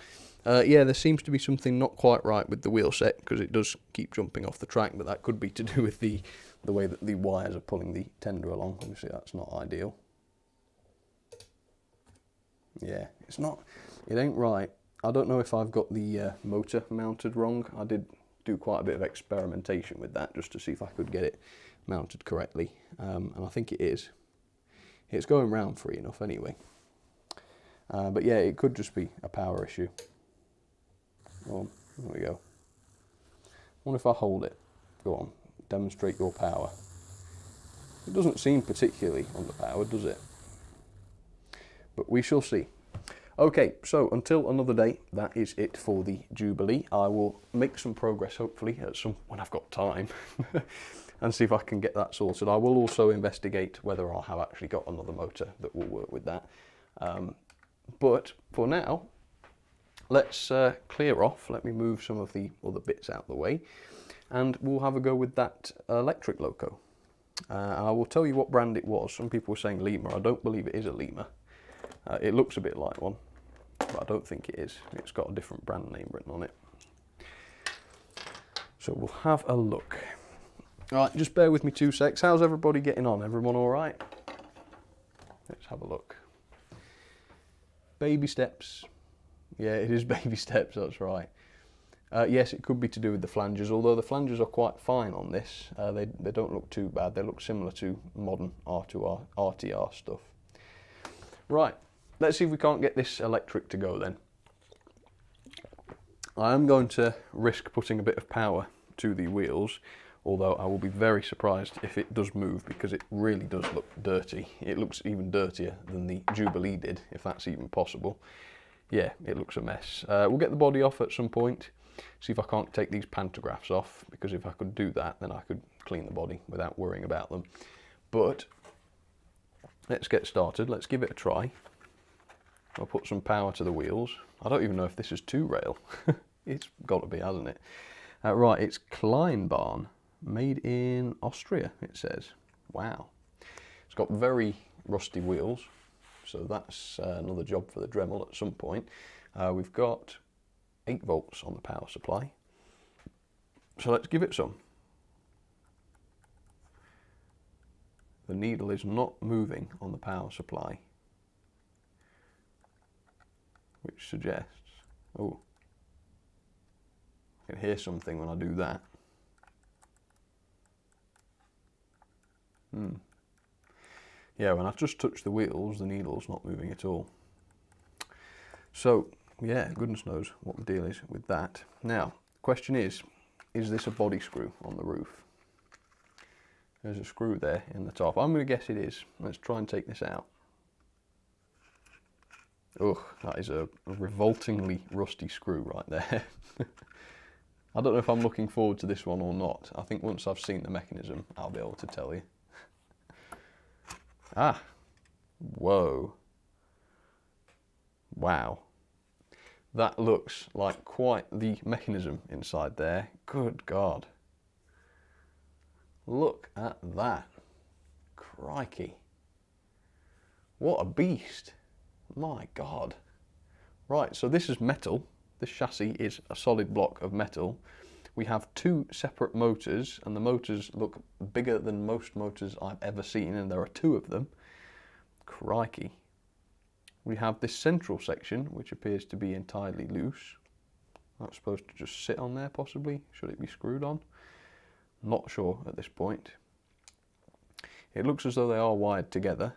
Yeah, there seems to be something not quite right with the wheel set because it does keep jumping off the track, but that could be to do with the way that the wires are pulling the tender along. Obviously, that's not ideal. Yeah, it ain't right. I don't know if I've got the motor mounted wrong. I did do quite a bit of experimentation with that just to see if I could get it mounted correctly, and I think it is. It's going round free enough anyway. But yeah, it could just be a power issue. Well, there we go. I wonder if I hold it. Go on, demonstrate your power. It doesn't seem particularly underpowered, does it? But we shall see. Okay, so until another day, that is it for the Jubilee. I will make some progress, hopefully, when I've got time, and see if I can get that sorted. I will also investigate whether I have actually got another motor that will work with that. But for now, let's clear off. Let me move some of the other bits out of the way, and we'll have a go with that electric loco. I will tell you what brand it was. Some people were saying Lima. I don't believe it is a Lima. It looks a bit like one, but I don't think it is. It's got a different brand name written on it. So we'll have a look. All right, just bear with me 2 secs. How's everybody getting on? Everyone all right? Let's have a look. Baby steps. Yeah, it is baby steps, that's right. Yes, it could be to do with the flanges, although the flanges are quite fine on this. They don't look too bad. They look similar to modern RTR stuff. Right, let's see if we can't get this electric to go then. I am going to risk putting a bit of power to the wheels, although I will be very surprised if it does move because it really does look dirty. It looks even dirtier than the Jubilee did, if that's even possible. Yeah, it looks a mess. We'll get the body off at some point, see if I can't take these pantographs off, because if I could do that, then I could clean the body without worrying about them. But let's get started, let's give it a try. I'll put some power to the wheels. I don't even know if this is 2-rail. It's got to be, hasn't it? Right, it's Kleinbahn, made in Austria, it says. Wow. It's got very rusty wheels, so that's another job for the Dremel at some point. We've got 8 volts on the power supply. So let's give it some. The needle is not moving on the power supply, which suggests, oh, I can hear something when I do that. Yeah, when I've just touched the wheels, the needle's not moving at all. So, yeah, goodness knows what the deal is with that. Now, the question is this a body screw on the roof? There's a screw there in the top. I'm going to guess it is. Let's try and take this out. Ugh, that is a revoltingly rusty screw right there. I don't know if I'm looking forward to this one or not. I think once I've seen the mechanism, I'll be able to tell you. Ah, whoa. Wow. That looks like quite the mechanism inside there. Good God. Look at that. Crikey. What a beast. My God. Right, so this is metal. This chassis is a solid block of metal. We have 2 separate motors, and the motors look bigger than most motors I've ever seen, and there are 2 of them. Crikey. We have this central section, which appears to be entirely loose. That's supposed to just sit on there, possibly. Should it be screwed on? Not sure at this point. It looks as though they are wired together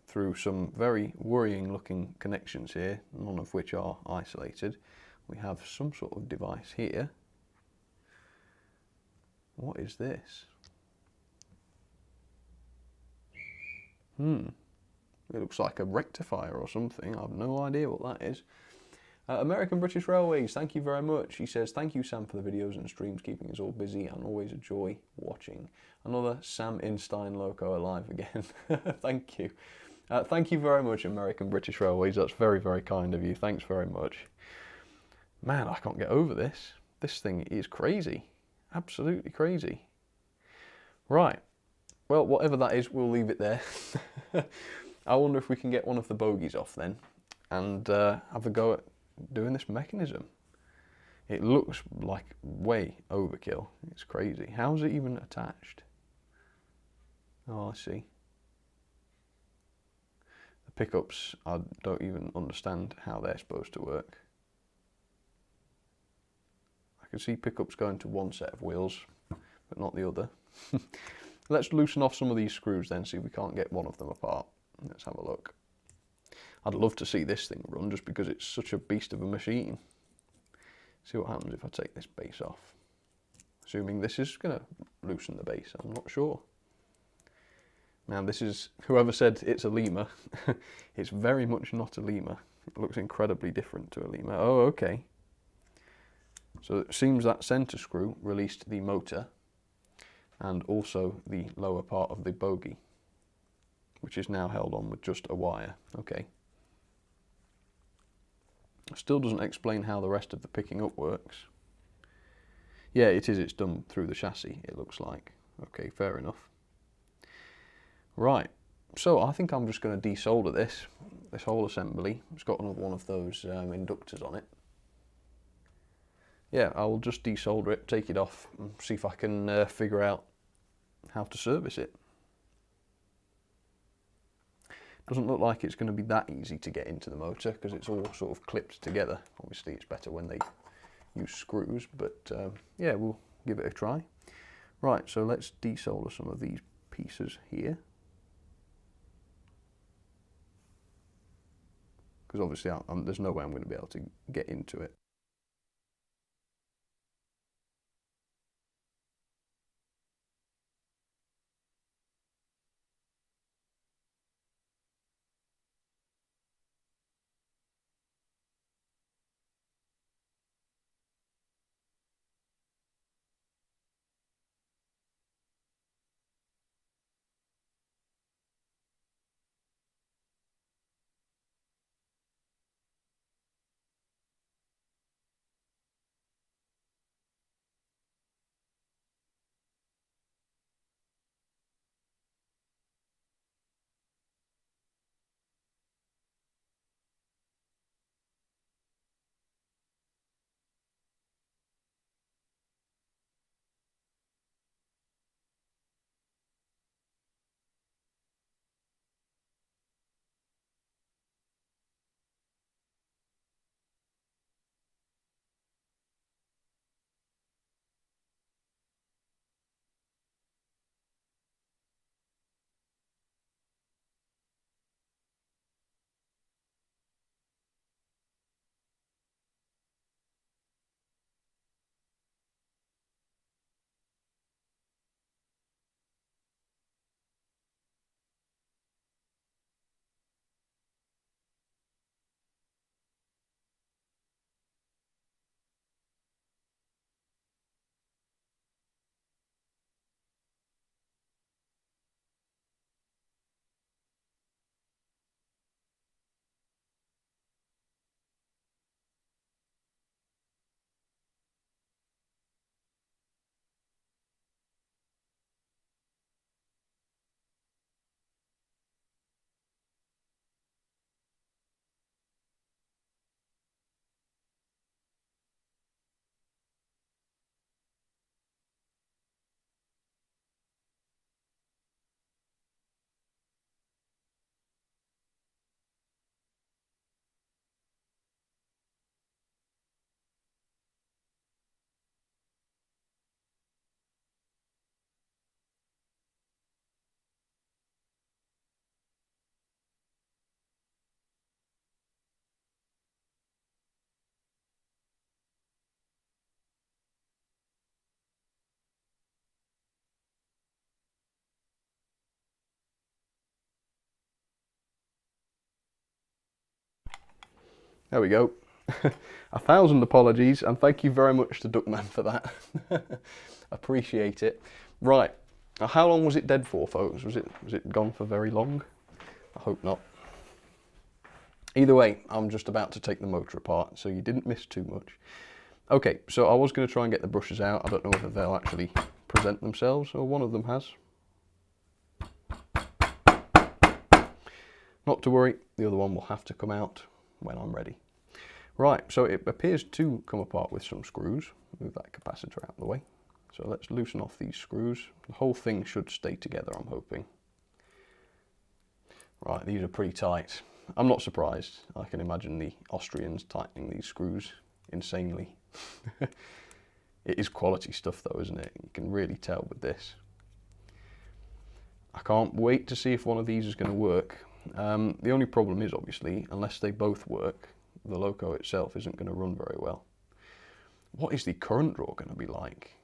through some very worrying looking connections here, none of which are isolated. We have some sort of device here. What is this? It looks like a rectifier or something. I have no idea what that is. American British Railways, thank you very much. He says, thank you, Sam, for the videos and streams, keeping us all busy and always a joy watching. Another Sam Einstein loco alive again. Thank you. Thank you very much, American British Railways. That's very, very kind of you. Thanks very much. Man, I can't get over this. This thing is crazy. Absolutely crazy. Right. Well, whatever that is, we'll leave it there. I wonder if we can get one of the bogies off then and have a go at doing this mechanism. It looks like way overkill. It's crazy. How is it even attached? Oh, I see. The pickups, I don't even understand how they're supposed to work. I can see pickups going to one set of wheels, but not the other. Let's loosen off some of these screws then, see if we can't get one of them apart. Let's have a look. I'd love to see this thing run just because it's such a beast of a machine. See what happens if I take this base off. Assuming this is going to loosen the base, I'm not sure. Now this is, whoever said it's a lemur, it's very much not a lemur. It looks incredibly different to a lemur. Oh, okay. So it seems that centre screw released the motor and also the lower part of the bogie, which is now held on with just a wire. Okay. Still doesn't explain how the rest of the picking up works. Yeah, it is. It's done through the chassis, it looks like. Okay, fair enough. Right, so I think I'm just going to desolder this whole assembly. It's got another one of those inductors on it. Yeah, I will just desolder it, take it off, and see if I can figure out how to service it. Doesn't look like it's going to be that easy to get into the motor because it's all sort of clipped together. Obviously it's better when they use screws, but yeah, we'll give it a try. Right, so let's desolder some of these pieces here. Because obviously there's no way I'm going to be able to get into it. There we go. 1,000 apologies, and thank you very much to Duckman for that. Appreciate it. Right, now, how long was it dead for, folks? Was it gone for very long? I hope not. Either way, I'm just about to take the motor apart, so you didn't miss too much. Okay, so I was going to try and get the brushes out. I don't know whether they'll actually present themselves, or one of them has. Not to worry, the other one will have to come out when I'm ready. Right, so it appears to come apart with some screws. Move that capacitor out of the way. So let's loosen off these screws. The whole thing should stay together, I'm hoping. Right, these are pretty tight. I'm not surprised. I can imagine the Austrians tightening these screws insanely. It is quality stuff though, isn't it? You can really tell with this. I can't wait to see if one of these is going to work. The only problem is, obviously, unless they both work, the loco itself isn't going to run very well. What is the current draw going to be like?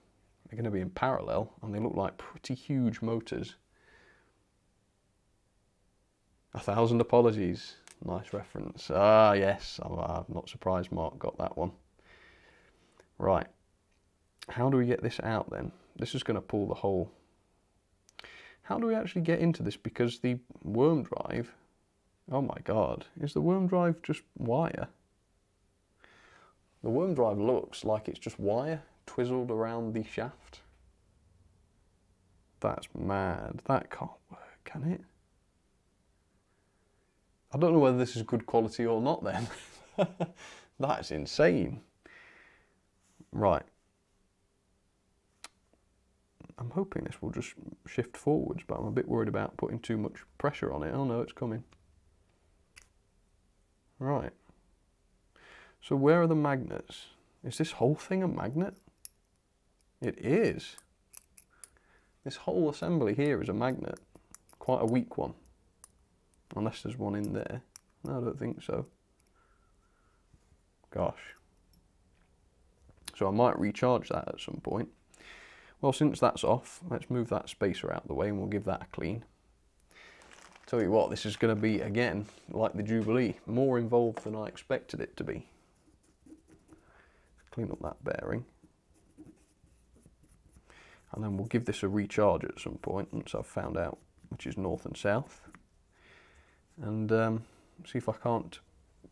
They're going to be in parallel, and they look like pretty huge motors. 1,000 apologies. Nice reference. Ah, yes. I'm not surprised Mark got that one. Right. How do we get this out then? This is going to pull the whole... How do we actually get into this? Because the worm drive... Oh my god. Is the worm drive just wire? The worm drive looks like it's just wire twizzled around the shaft. That's mad. That can't work, can it? I don't know whether this is good quality or not then. That's insane. Right. I'm hoping this will just shift forwards, but I'm a bit worried about putting too much pressure on it. Oh no, it's coming. Right. So where are the magnets? Is this whole thing a magnet? It is. This whole assembly here is a magnet. Quite a weak one. Unless there's one in there. No, I don't think so. Gosh. So I might recharge that at some point. Well, since that's off, let's move that spacer out of the way and we'll give that a clean. Tell you what, this is going to be, again, like the Jubilee, more involved than I expected it to be. Clean up that bearing. And then we'll give this a recharge at some point once I've found out which is north and south. And see if I can't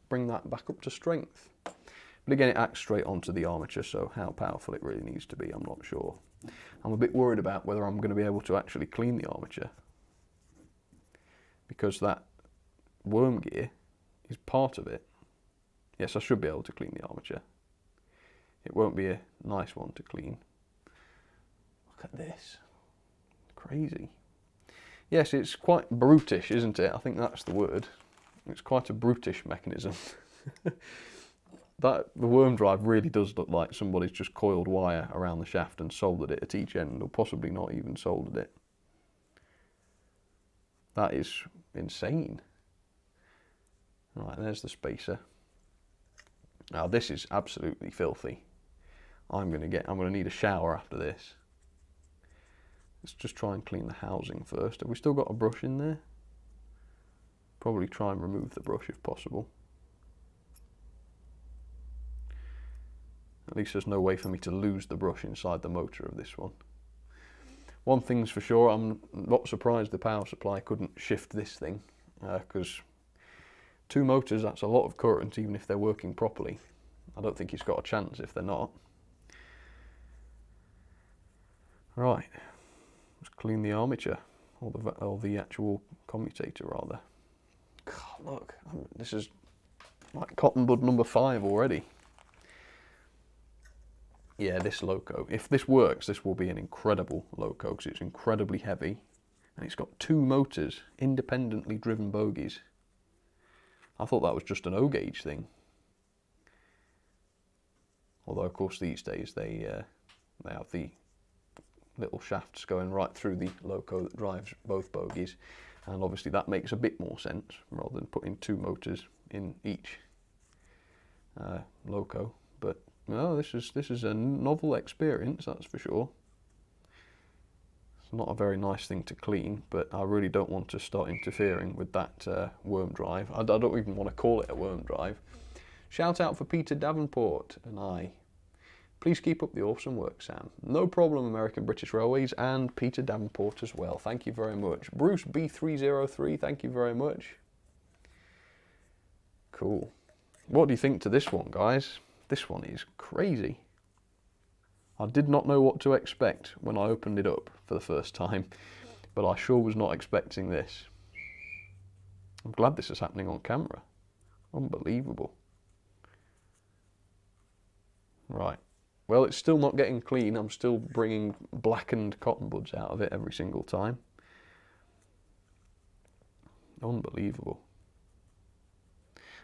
bring that back up to strength. But again, it acts straight onto the armature, so how powerful it really needs to be, I'm not sure. I'm a bit worried about whether I'm going to be able to actually clean the armature, because that worm gear is part of it. Yes, I should be able to clean the armature. It won't be a nice one to clean. Look at this. Crazy. Yes, it's quite brutish, isn't it? I think that's the word. It's quite a brutish mechanism. The worm drive really does look like somebody's just coiled wire around the shaft and soldered it at each end, or possibly not even soldered it. That is insane. Right, there's the spacer. Now this is absolutely filthy. I'm gonna need a shower after this. Let's just try and clean the housing first. Have we still got a brush in there? Probably try and remove the brush if possible. At least there's no way for me to lose the brush inside the motor of this one. One thing's for sure, I'm not surprised the power supply couldn't shift this thing, because 2 motors, that's a lot of current even if they're working properly. I don't think it's got a chance if they're not. Right, let's clean the armature, or the actual commutator rather. God, look, this is like cotton bud number 5 already. Yeah, this loco, if this works, this will be an incredible loco because it's incredibly heavy and it's got 2 motors, independently driven bogies. I thought that was just an O-gauge thing. Although, of course, these days they have the little shafts going right through the loco that drives both bogies, and obviously that makes a bit more sense rather than putting 2 motors in each loco. But no, this is a novel experience, that's for sure. It's not a very nice thing to clean, but I really don't want to start interfering with that worm drive. I don't even want to call it a worm drive. Shout out for Peter Davenport and I. Please keep up the awesome work, Sam. No problem, American British Railways, and Peter Davenport as well. Thank you very much. Bruce B303, thank you very much. Cool. What do you think to this one, guys? This one is crazy. I did not know what to expect when I opened it up for the first time, but I sure was not expecting this. I'm glad this is happening on camera. Unbelievable. Right. Well, it's still not getting clean. I'm still bringing blackened cotton buds out of it every single time. Unbelievable.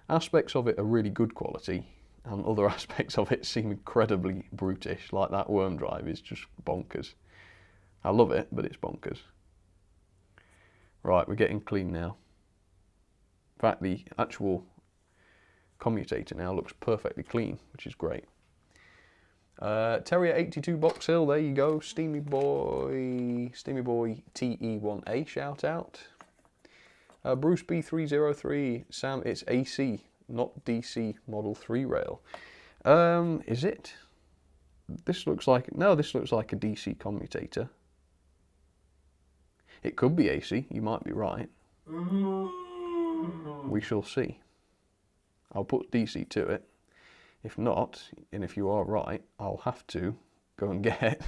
Aspects of it are really good quality, and other aspects of it seem incredibly brutish, like that worm drive is just bonkers. I love it, but it's bonkers. Right, we're getting clean now. In fact, the actual commutator now looks perfectly clean, which is great. Terrier 82 Box Hill, there you go. Steamy Boy TE1A, shout out. Bruce B303, Sam, it's AC, not DC Model 3 rail. Is it? This looks like, no, this looks like a DC commutator. It could be AC, you might be right. We shall see. I'll put DC to it. If not, and if you are right, I'll have to go and get,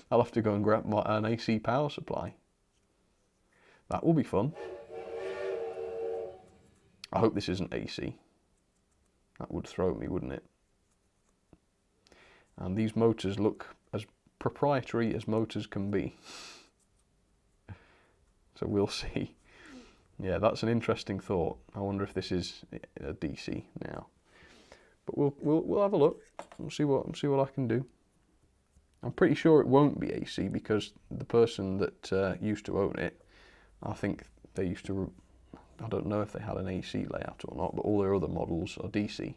I'll have to go and grab an AC power supply. That will be fun. I hope this isn't AC. That would throw me, wouldn't it? And these motors look as proprietary as motors can be. So we'll see. Yeah, that's an interesting thought. I wonder if this is a DC now. But we'll have a look. We'll see what I can do. I'm pretty sure it won't be AC because the person that used to own it, I think they used to. I don't know if they had an AC layout or not, but all their other models are DC.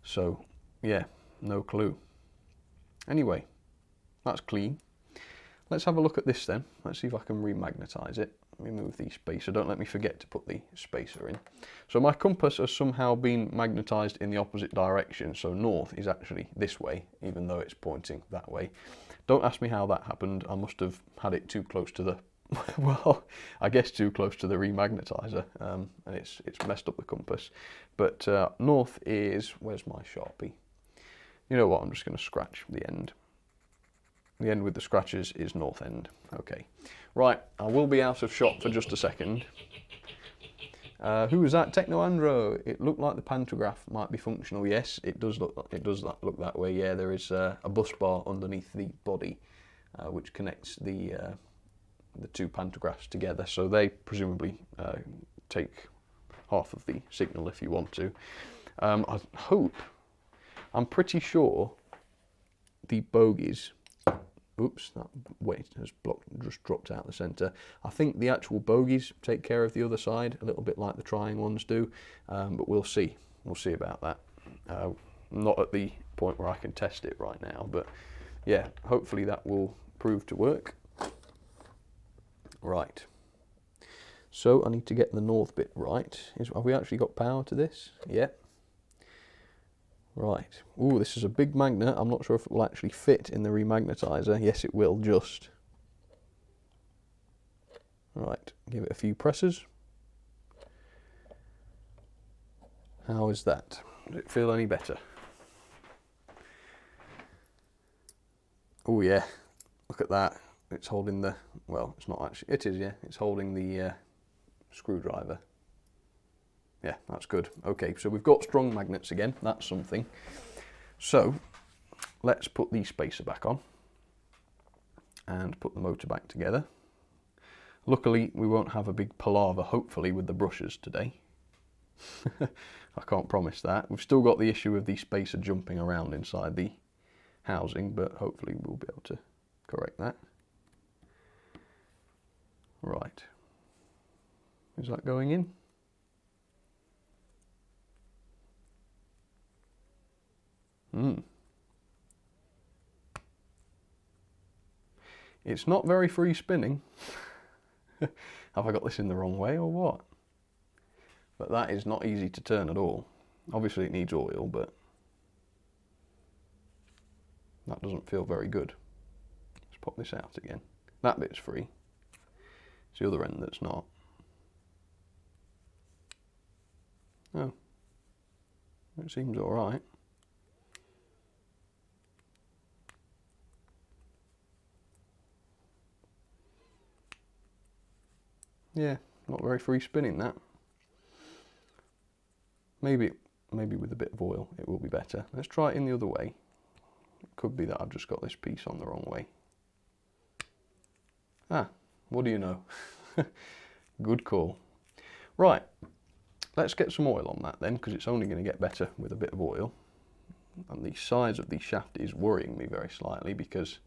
So yeah, no clue. Anyway, that's clean. Let's have a look at this then. Let's see if I can remagnetise it. Remove the spacer. Don't let me forget to put the spacer in. So my compass has somehow been magnetised in the opposite direction. So north is actually this way, even though it's pointing that way. Don't ask me how that happened. I must have had it too close to the, well, I guess too close to the remagnetiser, and it's messed up the compass. But north is, where's my Sharpie? You know what? I'm just going to scratch the end. The end with the scratches is north end. Okay. Right, I will be out of shot for just a second. Who was that? Technoandro. It looked like the pantograph might be functional. Yes, it does look that way. Yeah, there is a bus bar underneath the body, which connects the two pantographs together. So they presumably take half of the signal if you want to. I hope. I'm pretty sure the bogies. Oops, that weight has just dropped out the centre. I think the actual bogies take care of the other side, a little bit like the trying ones do, but we'll see. We'll see about that. Not at the point where I can test it right now, but yeah, hopefully that will prove to work. Right. So I need to get the north bit right. Have we actually got power to this? Yep. Right. Ooh, this is a big magnet. I'm not sure if it will actually fit in the remagnetizer. Yes, it will, just. Right, give it a few presses. How is that? Does it feel any better? Oh yeah, look at that. It's holding the, well, it's not actually, it is, yeah. It's holding the screwdriver. Yeah, that's good. Okay, so we've got strong magnets again. That's something. So let's put the spacer back on and put the motor back together. Luckily, we won't have a big palaver, hopefully, with the brushes today. I can't promise that. We've still got the issue of the spacer jumping around inside the housing, but hopefully we'll be able to correct that. Right. Is that going in? It's not very free spinning. Have I got this in the wrong way or what? But that is not easy to turn at all. Obviously it needs oil, but that doesn't feel very good. Let's pop this out again. That bit's free. It's the other end that's not. Oh, it seems all right. Yeah, not very free spinning that. Maybe with a bit of oil it will be better. Let's try it in the other way. It could be that I've just got this piece on the wrong way. Ah, what do you know? Good call. Right, let's get some oil on that then, because it's only going to get better with a bit of oil. And the size of the shaft is worrying me very slightly, because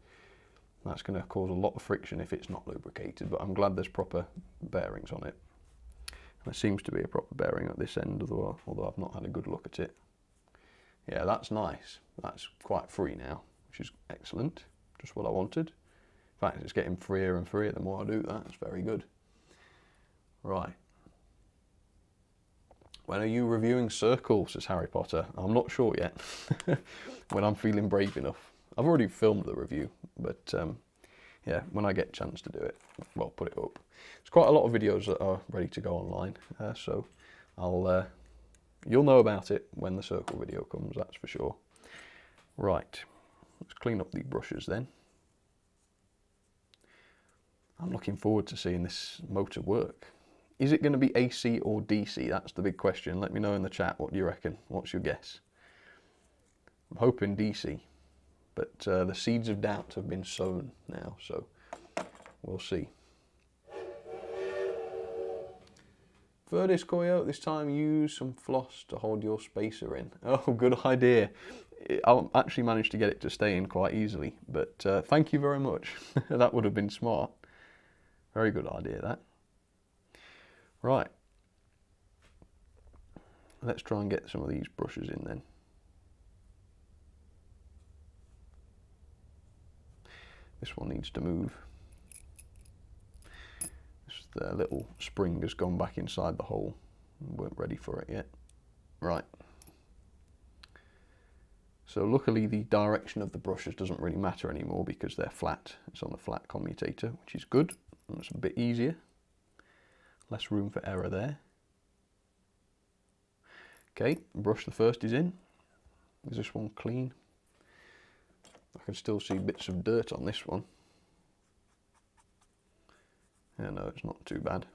that's going to cause a lot of friction if it's not lubricated, but I'm glad there's proper bearings on it. There seems to be a proper bearing at this end, although I've not had a good look at it. Yeah, that's nice. That's quite free now, which is excellent. Just what I wanted. In fact, it's getting freer and freer the more I do that. It's very good. Right. When are you reviewing Circle, says Harry Potter? I'm not sure yet. When I'm feeling brave enough. I've already filmed the review, but yeah, when I get a chance to do it, well, put it up. There's quite a lot of videos that are ready to go online, so you'll know about it when the Circle video comes, that's for sure. Right, let's clean up the brushes then. I'm looking forward to seeing this motor work. Is it going to be AC or DC? That's the big question. Let me know in the chat. What do you reckon? What's your guess? I'm hoping DC, but the seeds of doubt have been sown now, so we'll see. Verdis Coyote, this time use some floss to hold your spacer in. Oh, good idea. I actually managed to get it to stay in quite easily, but thank you very much. That would have been smart. Very good idea, that. Right. Let's try and get some of these brushes in then. This one needs to move. The little spring has gone back inside the hole. We weren't ready for it yet. Right. So luckily the direction of the brushes doesn't really matter anymore because they're flat. It's on the flat commutator, which is good. It's a bit easier. Less room for error there. Okay, brush the first is in. Is this one clean? I can still see bits of dirt on this one. Yeah, no, it's not too bad.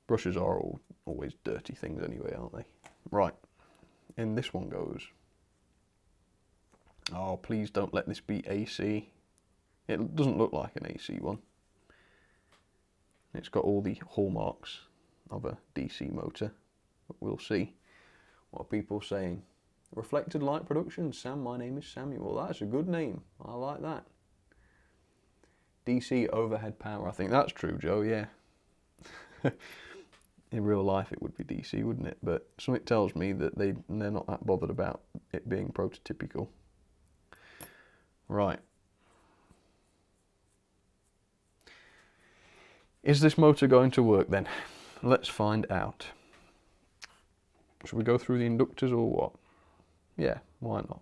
Brushes are always dirty things anyway, aren't they? Right, in this one goes. Oh, please don't let this be AC. It doesn't look like an AC one. It's got all the hallmarks of a DC motor, but we'll see. What are people saying? Reflected Light Productions. Sam, my name is Samuel. That's a good name. I like that. DC overhead power. I think that's true, Joe, yeah. In real life it would be DC, wouldn't it? But something tells me that they're not that bothered about it being prototypical. Right. Is this motor going to work then? Let's find out. Should we go through the inductors or what? Yeah, why not?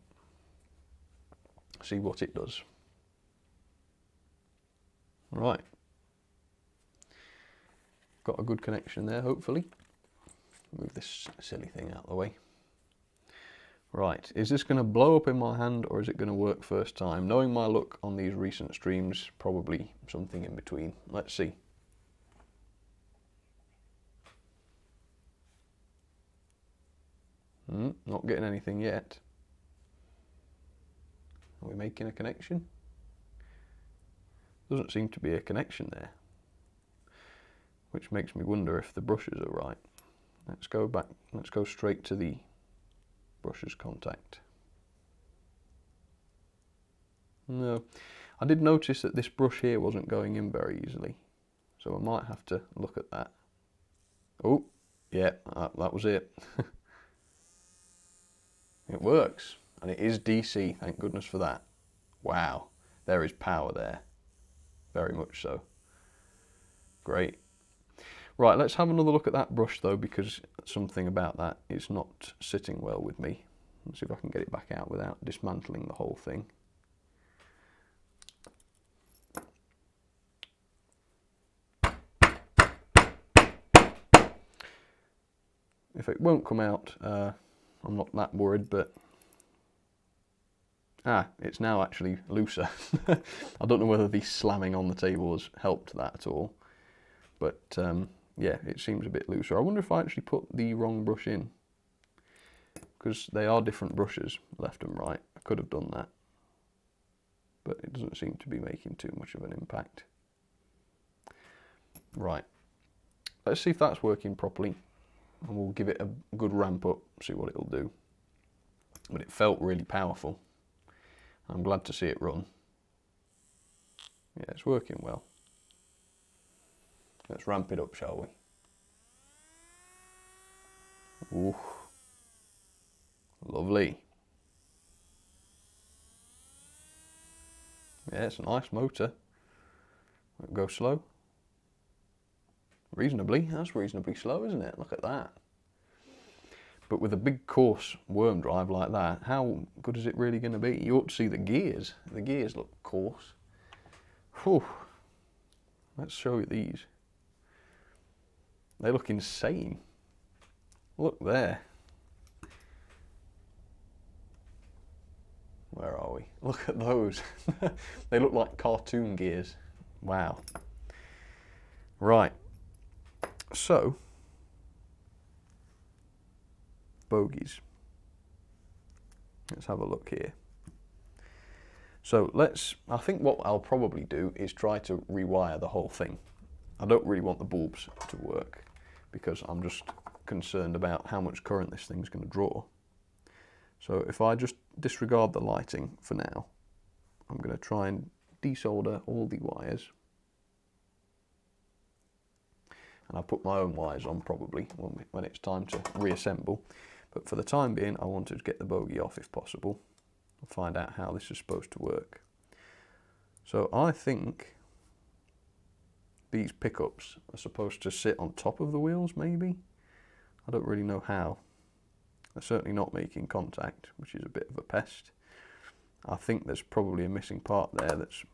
See what it does. Right. Got a good connection there, hopefully. Move this silly thing out of the way. Right, is this going to blow up in my hand or is it going to work first time? Knowing my luck on these recent streams, probably something in between. Let's see. Not getting anything yet. Are we making a connection? Doesn't seem to be a connection there, which makes me wonder if the brushes are right. Let's go back, let's go straight to the brushes contact. No, I did notice that this brush here wasn't going in very easily, so I might have to look at that. Oh, yeah, that was it. It works, and it is DC, thank goodness for that. Wow, there is power there, very much so. Great. Right, let's have another look at that brush though, because something about that is not sitting well with me. Let's see if I can get it back out without dismantling the whole thing. If it won't come out, I'm not that worried, but it's now actually looser. I don't know whether the slamming on the table has helped that at all, but yeah, it seems a bit looser. I wonder if I actually put the wrong brush in, because they are different brushes, left and right. I could have done that, but it doesn't seem to be making too much of an impact. Right, let's see if that's working properly, and we'll give it a good ramp up, see what it'll do. But it felt really powerful. I'm glad to see it run. Yeah, it's working well. Let's ramp it up, shall we? Ooh, lovely. Yeah, it's a nice motor. Go slow. Reasonably, that's reasonably slow, isn't it? Look at that. But with a big coarse worm drive like that, how good is it really going to be? You ought to see the gears. The gears look coarse. Whew. Let's show you these. They look insane. Look there. Where are we? Look at those. They look like cartoon gears. Wow. Right. So, bogies. Let's have a look here. So I think what I'll probably do is try to rewire the whole thing. I don't really want the bulbs to work because I'm just concerned about how much current this thing's going to draw. So if I just disregard the lighting for now, I'm going to try and desolder all the wires. And I'll put my own wires on probably when it's time to reassemble. But for the time being, I want to get the bogie off if possible and find out how this is supposed to work. So I think these pickups are supposed to sit on top of the wheels, maybe? I don't really know how. They're certainly not making contact, which is a bit of a pest. I think there's probably a missing part there that's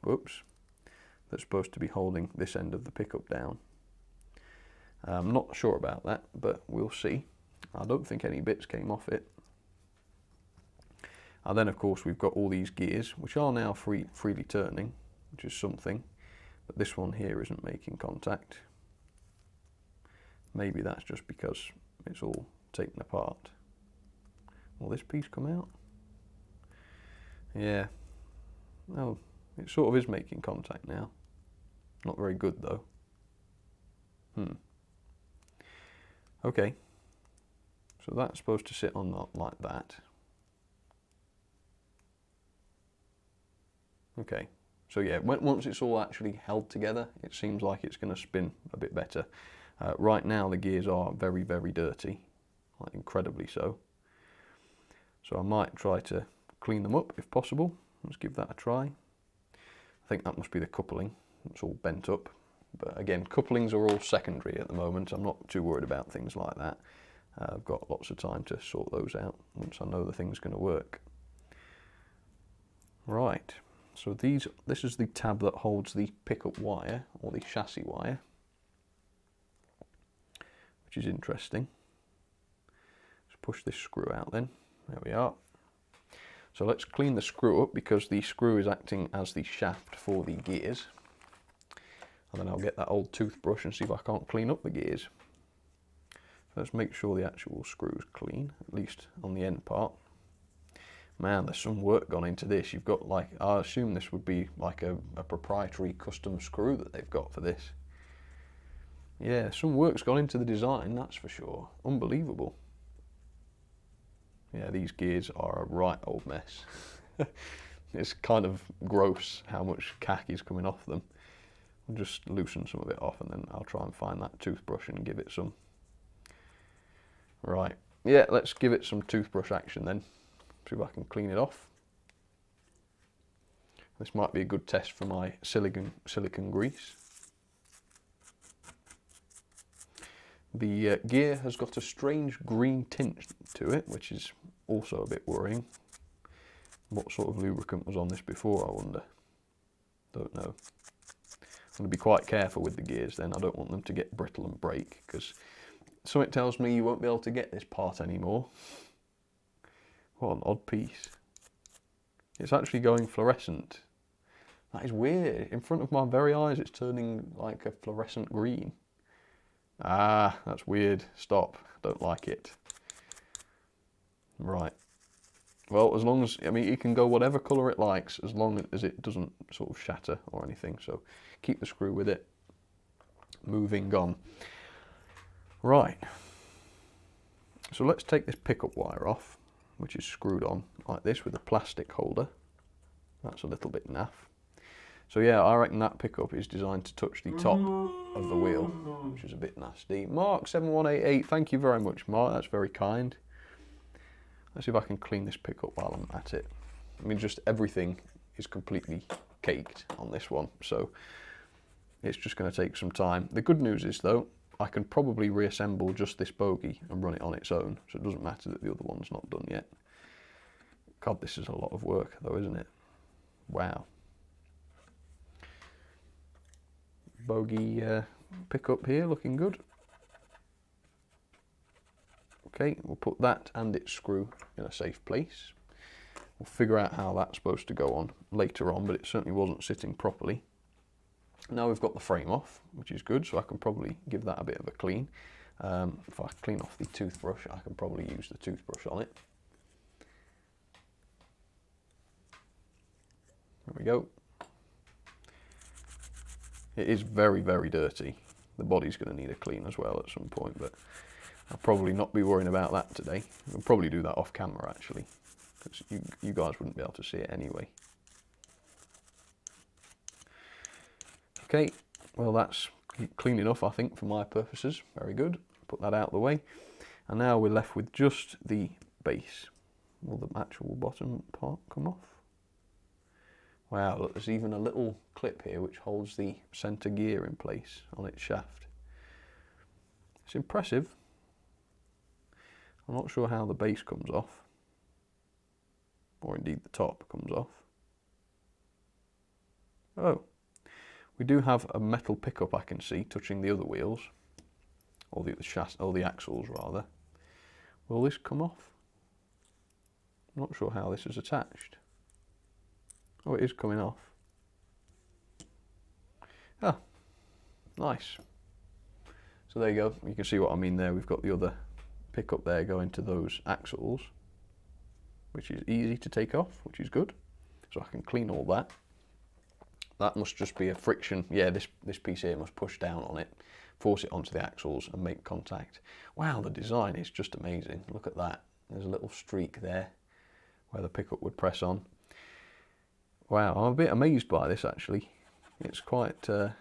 supposed to be holding this end of the pickup down. I'm not sure about that, but we'll see. I don't think any bits came off it. And then of course we've got all these gears, which are now freely turning, which is something. But this one here isn't making contact. Maybe that's just because it's all taken apart. Will this piece come out? Yeah. Oh, it sort of is making contact now. Not very good though. Okay, so that's supposed to sit on like that. Okay, so yeah, once it's all actually held together, it seems like it's going to spin a bit better. Right now the gears are very, very dirty, like incredibly so. So I might try to clean them up if possible. Let's give that a try. I think that must be the coupling, it's all bent up. But again, couplings are all secondary at the moment. I'm not too worried about things like that. I've got lots of time to sort those out once I know the thing's going to work. Right, so this is the tab that holds the pickup wire, or the chassis wire, which is interesting. Let's push this screw out then. There we are. So let's clean the screw up, because the screw is acting as the shaft for the gears. And then I'll get that old toothbrush and see if I can't clean up the gears. So let's make sure the actual screw is clean, at least on the end part. Man, there's some work gone into this. You've got like, I assume this would be like a proprietary custom screw that they've got for this. Yeah, some work's gone into the design, that's for sure. Unbelievable. Yeah, these gears are a right old mess. It's kind of gross how much khaki is coming off them. I'll just loosen some of it off, and then I'll try and find that toothbrush and give it some. Right, yeah, let's give it some toothbrush action then. See if I can clean it off. This might be a good test for my silicone grease. The gear has got a strange green tint to it, which is also a bit worrying. What sort of lubricant was on this before, I wonder? Don't know. I'm going to be quite careful with the gears then. I don't want them to get brittle and break, because something tells me you won't be able to get this part anymore. What an odd piece. It's actually going fluorescent. That is weird. In front of my very eyes it's turning like a fluorescent green. Ah, that's weird. Stop. Don't like it. Right. Well, as long as, I mean, it can go whatever colour it likes, as long as it doesn't sort of shatter or anything. So keep the screw with it. Moving on. Right. So let's take this pickup wire off, which is screwed on like this with a plastic holder. That's a little bit naff. So yeah, I reckon that pickup is designed to touch the top of the wheel, which is a bit nasty. Mark7188, thank you very much, Mark. That's very kind. Let's see if I can clean this pickup while I'm at it. I mean, just everything is completely caked on this one, so it's just going to take some time. The good news is, though, I can probably reassemble just this bogie and run it on its own, so it doesn't matter that the other one's not done yet. God, this is a lot of work, though, isn't it? Wow. Bogie pickup here, looking good. Okay, we'll put that and its screw in a safe place. We'll figure out how that's supposed to go on later on, but it certainly wasn't sitting properly. Now we've got the frame off, which is good, so I can probably give that a bit of a clean. If I clean off the toothbrush, I can probably use the toothbrush on it. There we go. It is very, very dirty. The body's going to need a clean as well at some point, but I'll probably not be worrying about that today. We'll probably do that off camera, actually, because you guys wouldn't be able to see it anyway. Okay, well that's clean enough, I think, for my purposes. Very good. Put that out of the way. And now we're left with just the base. Will the actual bottom part come off? Wow, look, there's even a little clip here which holds the centre gear in place on its shaft. It's impressive. I'm not sure how the base comes off, or indeed the top comes off. Oh, we do have a metal pickup I can see touching the other wheels, or the chassis, or the axles rather. Will this come off? I'm not sure how this is attached. Oh, it is coming off. Ah, nice. So there you go. You can see what I mean there. We've got the other pickup there going to those axles, which is easy to take off, which is good. So I can clean all that. That must just be a friction. Yeah, this piece here must push down on it, force it onto the axles and make contact. Wow, the design is just amazing. Look at that. There's a little streak there where the pickup would press on. Wow, I'm a bit amazed by this actually. It's quite the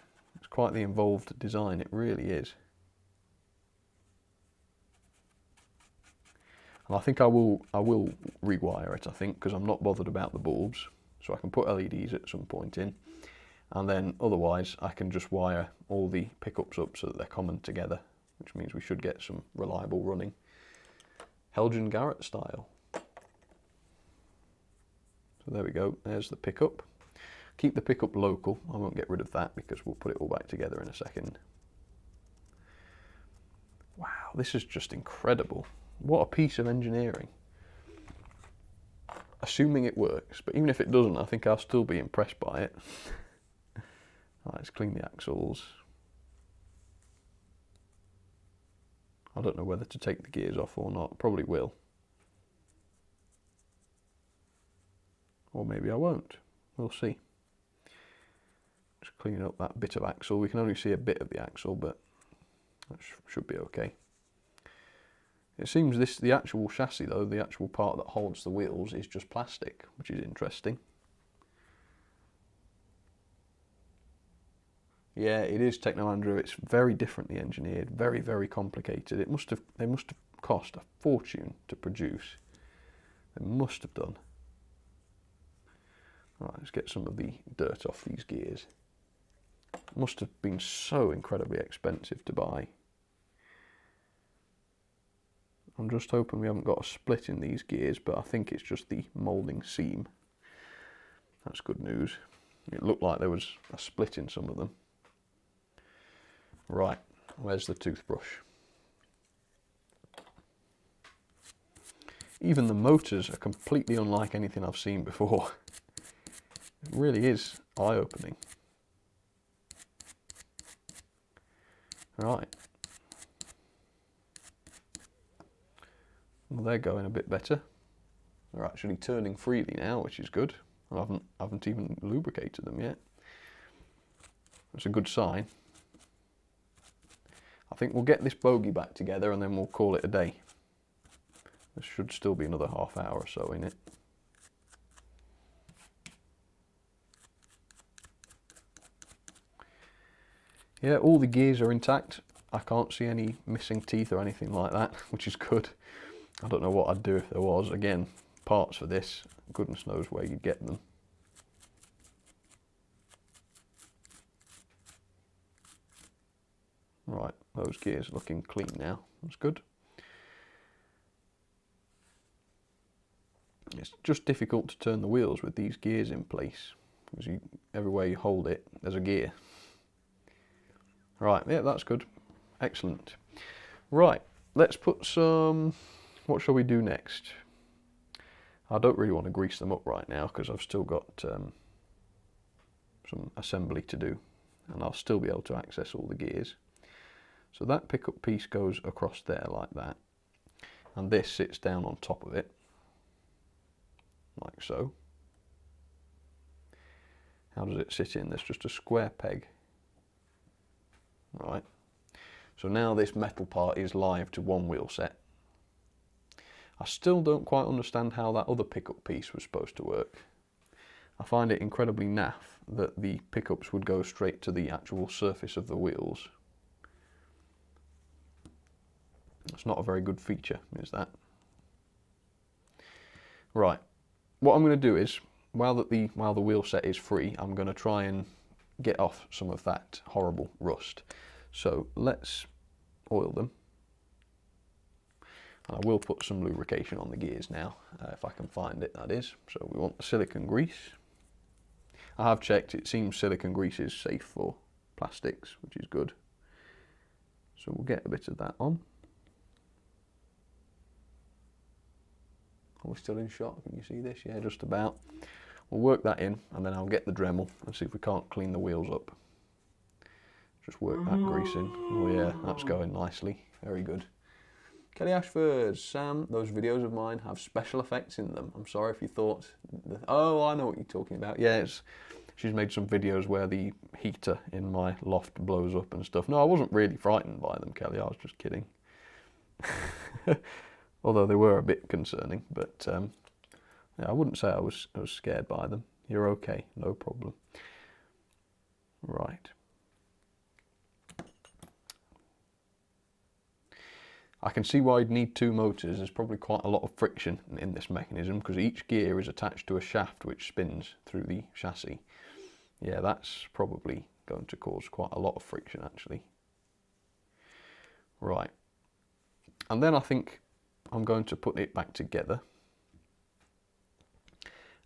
involved design. It really is. And I think I will rewire it. I think, because I'm not bothered about the bulbs, so I can put LEDs at some point in, and then otherwise I can just wire all the pickups up so that they're common together, which means we should get some reliable running, Helgen Garrett style. So there we go, there's the pickup. Keep the pickup local, I won't get rid of that because we'll put it all back together in a second. Wow, this is just incredible. What a piece of engineering. Assuming it works, but even if it doesn't, I think I'll still be impressed by it. Right, let's clean the axles. I don't know whether to take the gears off or not, probably will. Or maybe I won't. We'll see. Just cleaning up that bit of axle. We can only see a bit of the axle, but that should be okay. It seems the actual chassis though, the actual part that holds the wheels is just plastic, which is interesting. Yeah, it is Techno Andrew. It's very differently engineered, very, very complicated. They must have cost a fortune to produce. They must have done. Right, let's get some of the dirt off these gears. Must have been so incredibly expensive to buy. I'm just hoping we haven't got a split in these gears, but I think it's just the moulding seam. That's good news. It looked like there was a split in some of them. Right, where's the toothbrush? Even the motors are completely unlike anything I've seen before. It really is eye-opening. Right. Well, they're going a bit better. They're actually turning freely now, which is good. I haven't even lubricated them yet. That's a good sign. I think we'll get this bogie back together and then we'll call it a day. There should still be another half hour or so in it. Yeah, all the gears are intact. I can't see any missing teeth or anything like that, which is good. I don't know what I'd do if there was. Again, parts for this, goodness knows where you'd get them. Right, those gears looking clean now. That's good. It's just difficult to turn the wheels with these gears in place, because everywhere you hold it, there's a gear. Right, yeah, that's good. Excellent. Right, let's put some... What shall we do next? I don't really want to grease them up right now because I've still got some assembly to do, and I'll still be able to access all the gears. So that pickup piece goes across there like that, and this sits down on top of it, like so. How does it sit in? There's just a square peg. Right. So now this metal part is live to one wheel set. I still don't quite understand how that other pickup piece was supposed to work. I find it incredibly naff that the pickups would go straight to the actual surface of the wheels. That's not a very good feature, is that? Right, what I'm going to do is, while the wheel set is free, I'm going to try and get off some of that horrible rust. So let's oil them. And I will put some lubrication on the gears now, if I can find it, that is. So we want the silicone grease. I have checked, it seems silicone grease is safe for plastics, which is good. So we'll get a bit of that on. Are we still in shot? Can you see this? Yeah, just about. We'll work that in, and then I'll get the Dremel and see if we can't clean the wheels up. Just work that grease in. Oh yeah, that's going nicely. Very good. Kelly Ashford, Sam, those videos of mine have special effects in them. I'm sorry if you thought... Oh, I know what you're talking about. Yeah, she's made some videos where the heater in my loft blows up and stuff. No, I wasn't really frightened by them, Kelly. I was just kidding. Although they were a bit concerning, but yeah, I wouldn't say I was scared by them. You're okay, no problem. Right. I can see why you'd need two motors. There's probably quite a lot of friction in this mechanism because each gear is attached to a shaft which spins through the chassis. Yeah, that's probably going to cause quite a lot of friction actually. Right. And then I think I'm going to put it back together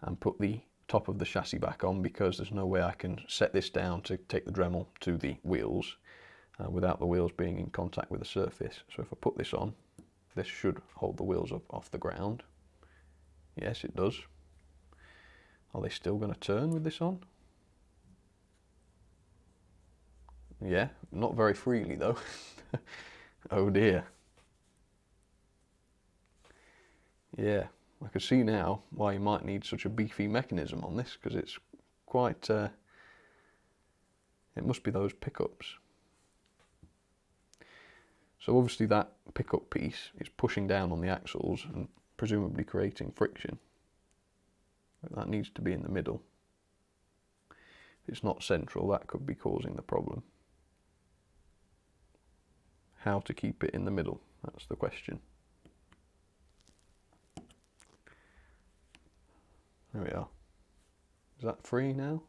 and put the top of the chassis back on because there's no way I can set this down to take the Dremel to the wheels without the wheels being in contact with the surface. So if I put this on, this should hold the wheels up off the ground. Yes, it does. Are they still going to turn with this on? Yeah, not very freely though. Oh dear. Yeah, I can see now why you might need such a beefy mechanism on this because it's quite, it must be those pickups. So obviously that pickup piece is pushing down on the axles and presumably creating friction. But that needs to be in the middle. If it's not central, that could be causing the problem. How to keep it in the middle, that's the question. There we are. Is that free now?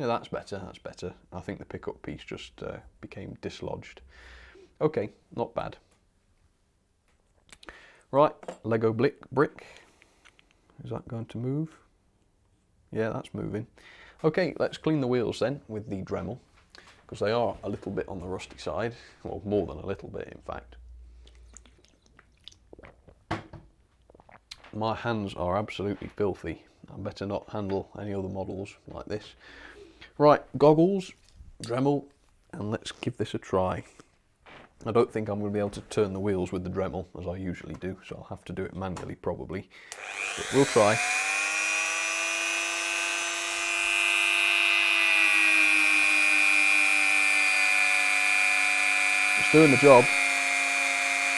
Yeah, that's better, that's better. I think the pickup piece just became dislodged. Okay, not bad. Right, Lego brick. Is that going to move? Yeah, that's moving. Okay, let's clean the wheels then with the Dremel, because they are a little bit on the rusty side. Well, more than a little bit, in fact. My hands are absolutely filthy. I better not handle any other models like this. Right, goggles, Dremel, and let's give this a try. I don't think I'm going to be able to turn the wheels with the Dremel as I usually do, so I'll have to do it manually probably. But we'll try. It's doing the job.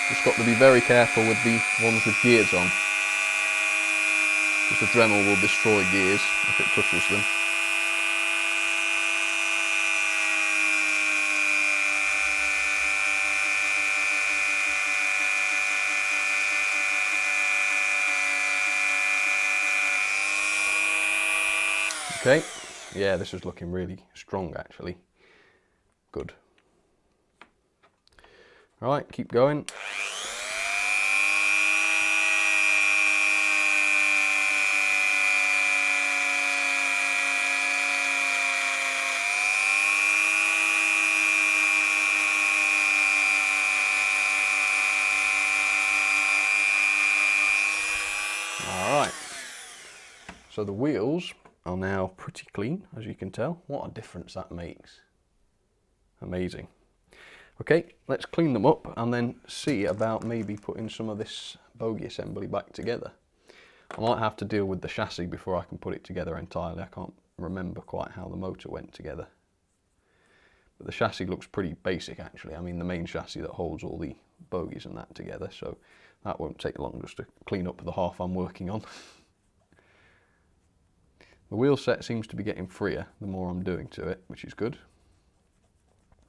Just got to be very careful with the ones with gears on, because the Dremel will destroy gears if it touches them. Okay, yeah, this is looking really strong actually. Good. Right, keep going. Alright, so the wheels are now pretty clean, as you can tell. What a difference that makes. Amazing. Okay, let's clean them up and then see about maybe putting some of this bogie assembly back together. I might have to deal with the chassis before I can put it together entirely. I can't remember quite how the motor went together. But the chassis looks pretty basic actually. I mean, the main chassis that holds all the bogies and that together, so that won't take long just to clean up the half I'm working on. The wheel set seems to be getting freer the more I'm doing to it, which is good.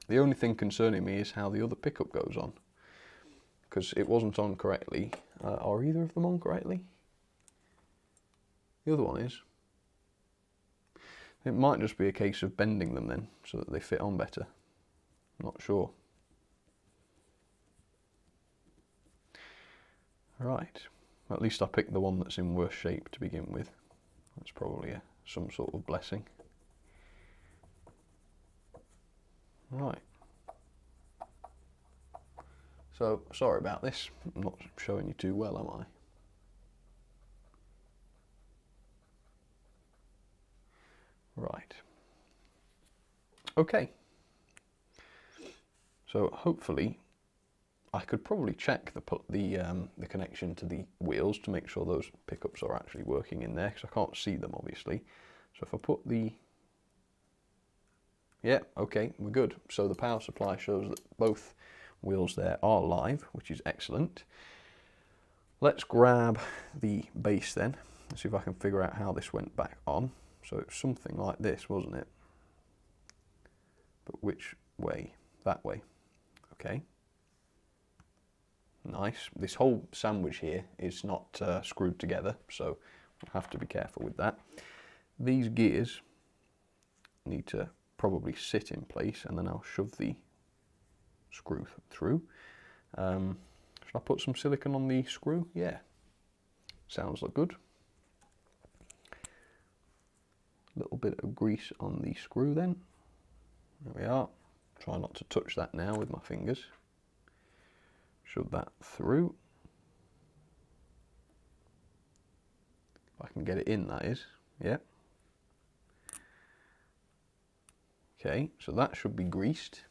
The only thing concerning me is how the other pickup goes on, because it wasn't on correctly. Are either of them on correctly? The other one is. It might just be a case of bending them then, so that they fit on better. Not sure. Right, at least I picked the one that's in worse shape to begin with. That's probably some sort of blessing. Right. So, sorry about this. I'm not showing you too well, am I? Right. Okay. So hopefully I could probably check the connection to the wheels to make sure those pickups are actually working in there, because I can't see them obviously. So if I put the... Yeah, okay, we're good. So the power supply shows that both wheels there are live, which is excellent. Let's grab the base then and see if I can figure out how this went back on. So it's something like this, wasn't it? But which way? That way. Okay. Nice. This whole sandwich here is not screwed together, so I have to be careful with that. These gears need to probably sit in place, and then I'll shove the screw through. Should I put some silicone on the screw? Yeah. Sounds like good. A little bit of grease on the screw then. There we are. Try not to touch that now with my fingers. Shove that through. If I can get it in, that is. Yeah. Okay, so that should be greased.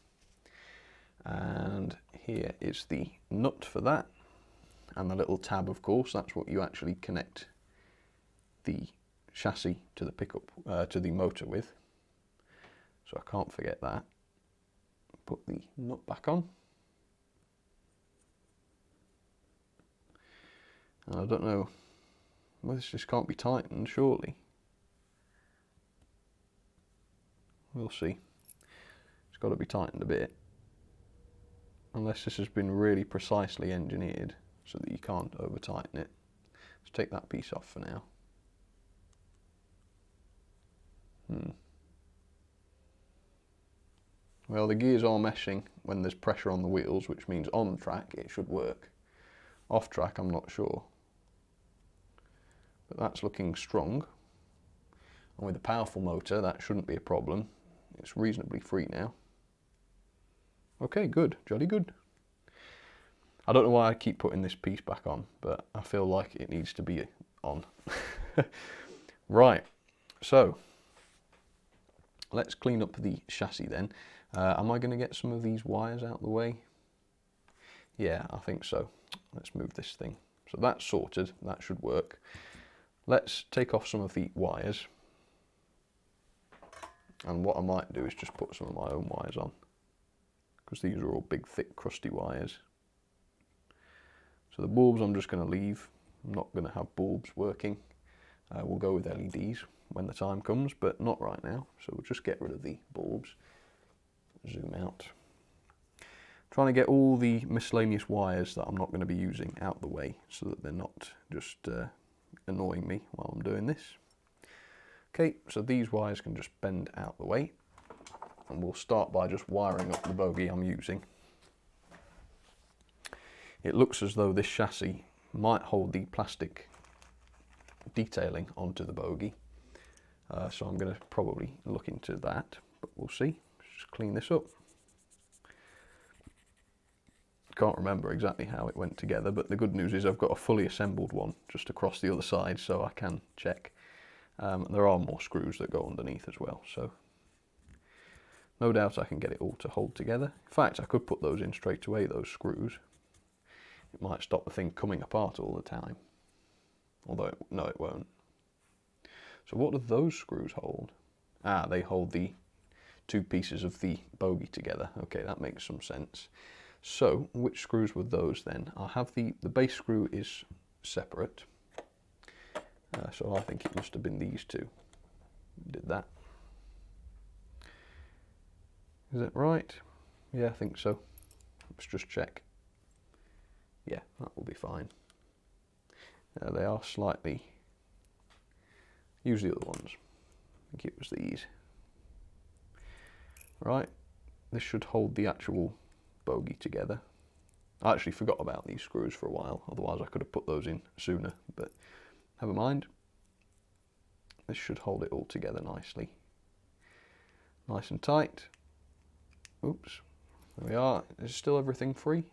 And here is the nut for that. And the little tab, of course, that's what you actually connect the chassis to the pickup, to the motor with. So I can't forget that. Put the nut back on. And I don't know, well, this just can't be tightened, surely. We'll see. It's got to be tightened a bit. Unless this has been really precisely engineered so that you can't over tighten it. Let's take that piece off for now. Well, the gears are meshing when there's pressure on the wheels, which means on track it should work. Off track, I'm not sure. But that's looking strong. And with a powerful motor, that shouldn't be a problem. It's reasonably free now. Okay, good, jolly good. I don't know why I keep putting this piece back on, but I feel like it needs to be on. Right, so let's clean up the chassis then. Am I going to get some of these wires out of the way? Yeah, I think so. Let's move this thing. So that's sorted, that should work. Let's take off some of the wires. And what I might do is just put some of my own wires on, because these are all big, thick, crusty wires. So the bulbs I'm just going to leave. I'm not going to have bulbs working. We'll go with LEDs when the time comes, but not right now. So we'll just get rid of the bulbs. Zoom out. Trying to get all the miscellaneous wires that I'm not going to be using out the way, so that they're not just annoying me while I'm doing this. Okay, so these wires can just bend out the way, and we'll start by just wiring up the bogie I'm using. It looks as though this chassis might hold the plastic detailing onto the bogie, so I'm going to probably look into that, but we'll see. Just clean this up. Can't remember exactly how it went together, but the good news is I've got a fully assembled one just across the other side, so I can check. There are more screws that go underneath as well, so no doubt I can get it all to hold together. In fact, I could put those in straight away, those screws. It might stop the thing coming apart all the time. Although, no, it won't. So what do those screws hold? Ah, they hold the two pieces of the bogie together. Okay, that makes some sense. So, which screws were those then? I'll have the base screw is separate. So I think it must have been these two. Did that. Is that right? Yeah, I think so. Let's just check. Yeah, that will be fine. They are slightly... Use the other ones. I think it was these. Right, this should hold the actual bogie together. I actually forgot about these screws for a while, otherwise I could have put those in sooner, but never mind. This should hold it all together nicely. Nice and tight. Oops, there we are. Is still everything free?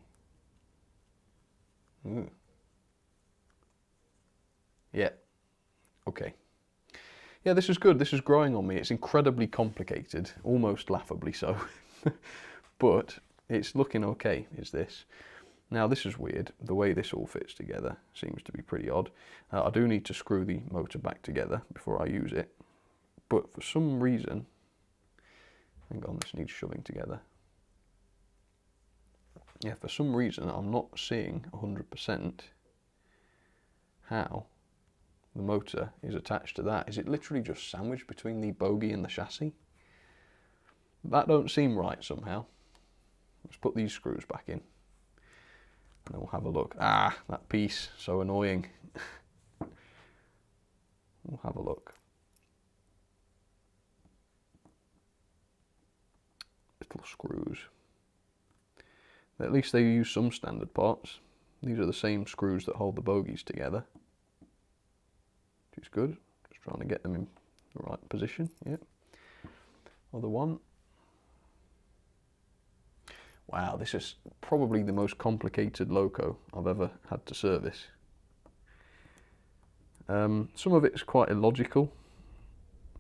Ooh. Yeah, okay. Yeah, this is good. This is growing on me. It's incredibly complicated, almost laughably so. But it's looking okay, is this. Now this is weird. The way this all fits together seems to be pretty odd. I do need to screw the motor back together before I use it. But for some reason, hang on, this needs shoving together. Yeah, for some reason I'm not seeing 100% how the motor is attached to that. Is it literally just sandwiched between the bogie and the chassis? That don't seem right somehow. Let's put these screws back in and then we'll have a look. Ah, that piece, so annoying. We'll have a look. Little screws. At least they use some standard parts. These are the same screws that hold the bogies together, which is good. Just trying to get them in the right position. Yep. Other one. Wow, this is probably the most complicated loco I've ever had to service. Some of it's quite illogical.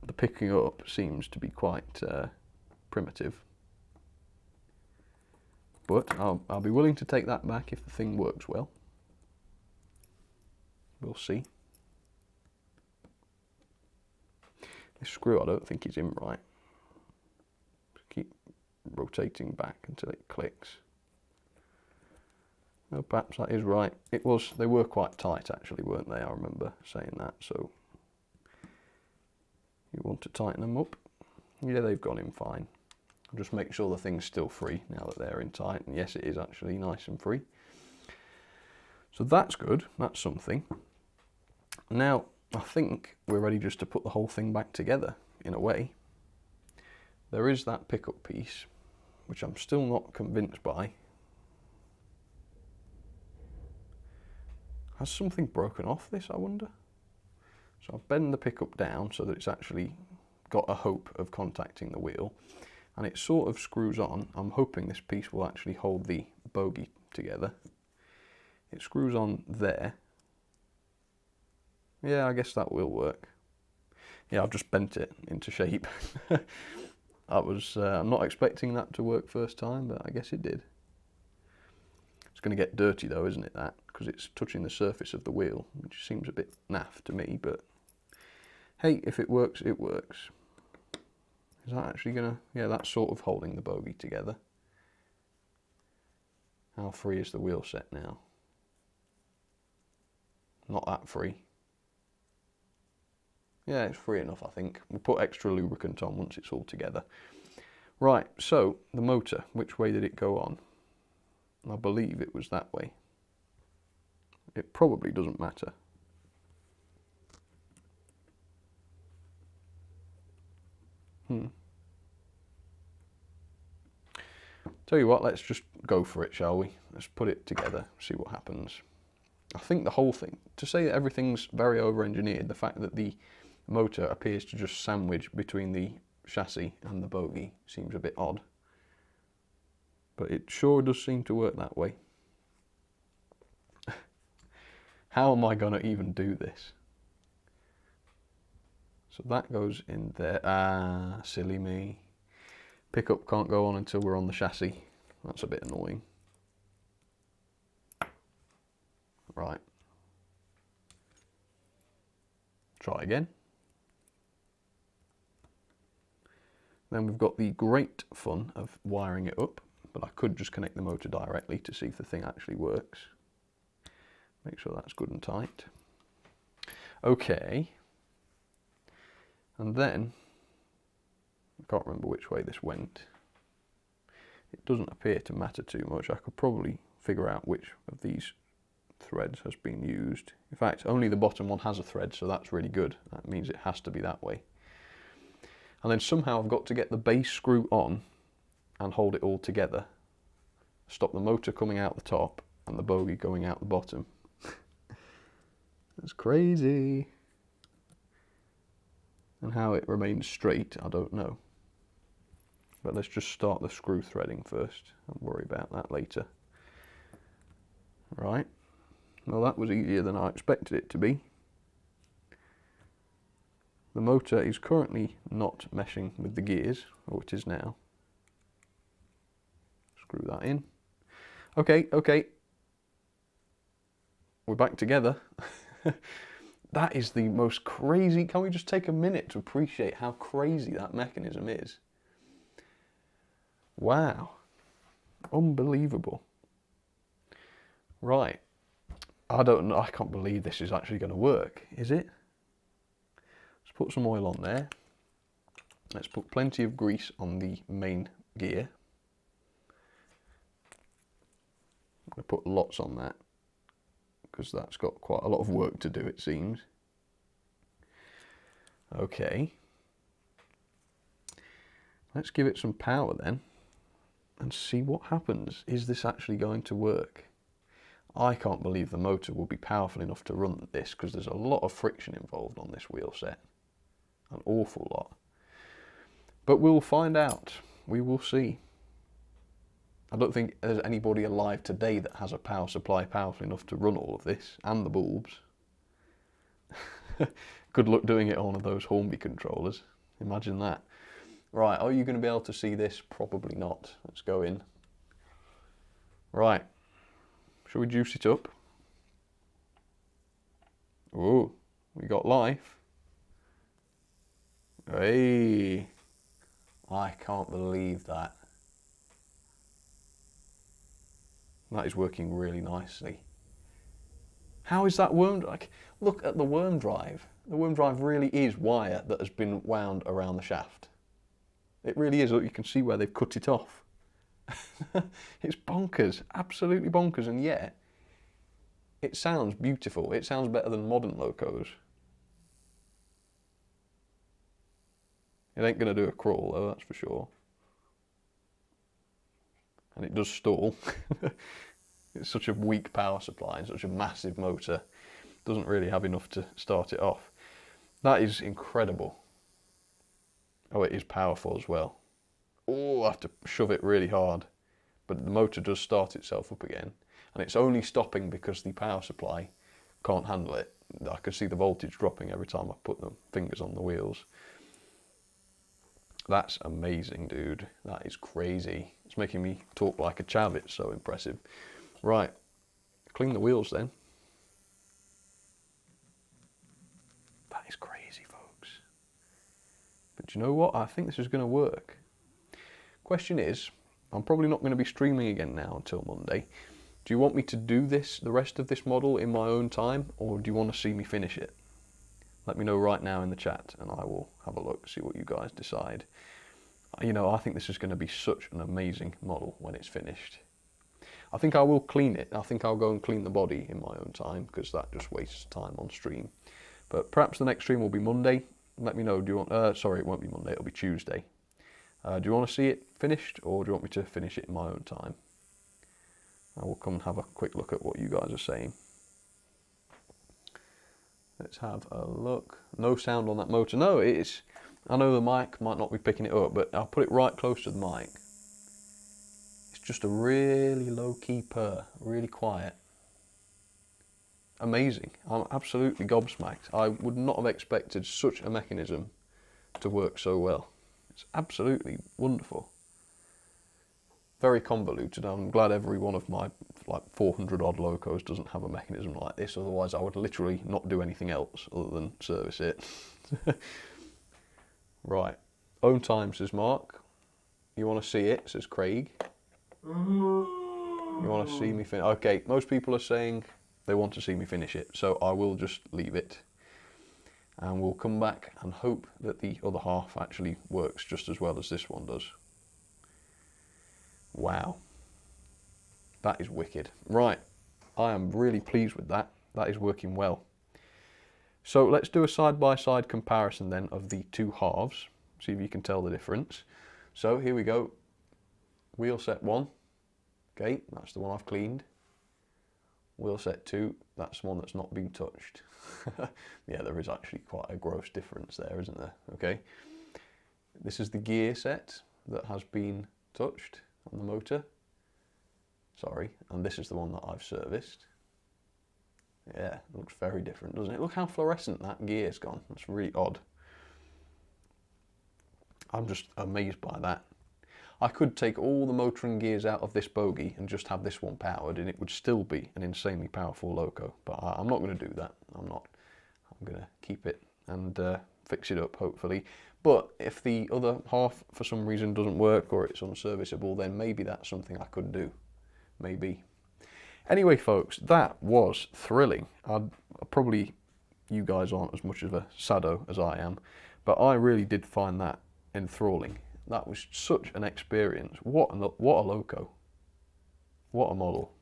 The picking up seems to be quite primitive. But I'll be willing to take that back if the thing works well. We'll see. This screw I don't think is in right. Just keep rotating back until it clicks. Oh, perhaps that is right. It was. They were quite tight actually, weren't they? I remember saying that. So you want to tighten them up. Yeah, they've gone in fine. Just make sure the thing's still free now that they're in tight. And yes, it is actually nice and free. So that's good. That's something. Now I think we're ready just to put the whole thing back together in a way. There is that pickup piece, which I'm still not convinced by. Has something broken off this, I wonder? So I bend the pickup down so that it's actually got a hope of contacting the wheel, and it sort of screws on. I'm hoping this piece will actually hold the bogie together. It screws on there. Yeah, I guess that will work. Yeah, I've just bent it into shape. I'm not expecting that to work first time, but I guess it did. It's going to get dirty though, isn't it, that? Because it's touching the surface of the wheel, which seems a bit naff to me, but hey, if it works, it works. Is that actually going to... yeah, that's sort of holding the bogie together. How free is the wheel set now? Not that free. Yeah, it's free enough, I think. We'll put extra lubricant on once it's all together. Right, so the motor, which way did it go on? I believe it was that way. It probably doesn't matter. Tell you what, let's just go for it, shall we? Let's put it together, see what happens. I think the whole thing, to say that everything's very over-engineered, the fact that the motor appears to just sandwich between the chassis and the bogie seems a bit odd. But it sure does seem to work that way. How am I going to even do this? So that goes in there. Ah, silly me. Pickup can't go on until we're on the chassis. That's a bit annoying. Right. Try again. Then we've got the great fun of wiring it up, but I could just connect the motor directly to see if the thing actually works. Make sure that's good and tight. Okay. And then, I can't remember which way this went. It doesn't appear to matter too much. I could probably figure out which of these threads has been used. In fact, only the bottom one has a thread, so that's really good. That means it has to be that way. And then somehow I've got to get the base screw on and hold it all together. Stop the motor coming out the top and the bogie going out the bottom. That's crazy. And how it remains straight, I don't know. But let's just start the screw threading first and worry about that later. Right. Well, that was easier than I expected it to be. The motor is currently not meshing with the gears, or it is now. Screw that in. Okay, okay. We're back together. That is the most crazy... Can we just take a minute to appreciate how crazy that mechanism is? Wow. Unbelievable. Right. I don't know. I can't believe this is actually going to work, is it? Let's put some oil on there. Let's put plenty of grease on the main gear. I'm going to put lots on that, because that's got quite a lot of work to do, it seems. Okay. Let's give it some power then and see what happens. Is this actually going to work? I can't believe the motor will be powerful enough to run this, because there's a lot of friction involved on this wheel set. An awful lot. But we'll find out. We will see. I don't think there's anybody alive today that has a power supply powerful enough to run all of this, and the bulbs. Good luck doing it on one of those Hornby controllers. Imagine that. Right, are you going to be able to see this? Probably not. Let's go in. Right. Shall we juice it up? Oh, we got life. Hey, I can't believe that. That is working really nicely. How is that worm? Like, look at the worm drive. The worm drive really is wire that has been wound around the shaft. It really is. Look, you can see where they've cut it off. It's bonkers, absolutely bonkers, and yet it sounds beautiful. It sounds better than modern locos. It ain't going to do a crawl though, that's for sure. And it does stall. It's such a weak power supply and such a massive motor. Doesn't really have enough to start it off. That is incredible. Oh, it is powerful as well. Oh, I have to shove it really hard. But the motor does start itself up again. And it's only stopping because the power supply can't handle it. I can see the voltage dropping every time I put the fingers on the wheels. That's amazing, dude. That is crazy. It's making me talk like a chav. It's so impressive. Right, clean the wheels then. That is crazy, folks. But you know what? I think this is going to work. Question is, I'm probably not going to be streaming again now until Monday. Do you want me to do this, the rest of this model, in my own time, or do you want to see me finish it? Let me know right now in the chat and I will have a look, see what you guys decide. You know, I think this is going to be such an amazing model when it's finished. I think I will clean it. I think I'll go and clean the body in my own time because that just wastes time on stream. But perhaps the next stream will be Monday. Let me know. Do you want? Sorry, it won't be Monday. It'll be Tuesday. Do you want to see it finished, or do you want me to finish it in my own time? I will come and have a quick look at what you guys are saying. Let's have a look. No sound on that motor. No, it is. I know the mic might not be picking it up, but I'll put it right close to the mic. It's just a really low-key purr, really quiet. Amazing. I'm absolutely gobsmacked. I would not have expected such a mechanism to work so well. It's absolutely wonderful. Very convoluted. I'm glad every one of my like 400 odd locos doesn't have a mechanism like this, otherwise I would literally not do anything else other than service it. Right, own time, says Mark. You want to see it, says Craig. You want to see me finish? Okay, most people are saying they want to see me finish it, so I will just leave it. And we'll come back and hope that the other half actually works just as well as this one does. Wow. That is wicked. Right, I am really pleased with that. That is working well. So let's do a side-by-side comparison then of the two halves. See if you can tell the difference. So here we go. Wheel set 1. Okay, that's the one I've cleaned. Wheel set 2, that's the one that's not been touched. Yeah, there is actually quite a gross difference there, isn't there? Okay. This is the gear set that has been touched on the motor. Sorry, and this is the one that I've serviced. Yeah, it looks very different, doesn't it? Look how fluorescent that gear's gone. That's really odd. I'm just amazed by that. I could take all the motor and gears out of this bogie and just have this one powered and it would still be an insanely powerful loco. But I'm not going to do that. I'm going to keep it and fix it up, hopefully. But if the other half for some reason doesn't work or it's unserviceable, then maybe that's something I could do. Maybe. Anyway, folks, that was thrilling. Probably you guys aren't as much of a sado as I am, but I really did find that enthralling. That was such an experience. What a loco. What a model.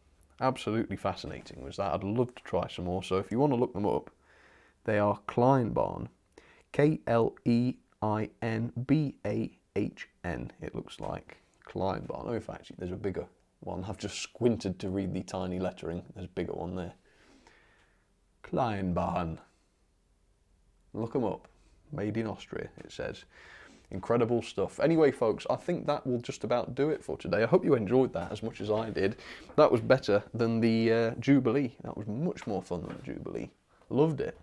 Absolutely fascinating was that. I'd love to try some more. So if you want to look them up, they are Kleinbahn. Kleinbahn. It looks like Kleinbahn. Oh, in fact, there's a bigger one. I've just squinted to read the tiny lettering. There's a bigger one there. Kleinbahn. Look them up. Made in Austria, it says. Incredible stuff. Anyway, folks, I think that will just about do it for today. I hope you enjoyed that as much as I did. That was better than the Jubilee. That was much more fun than the Jubilee. Loved it.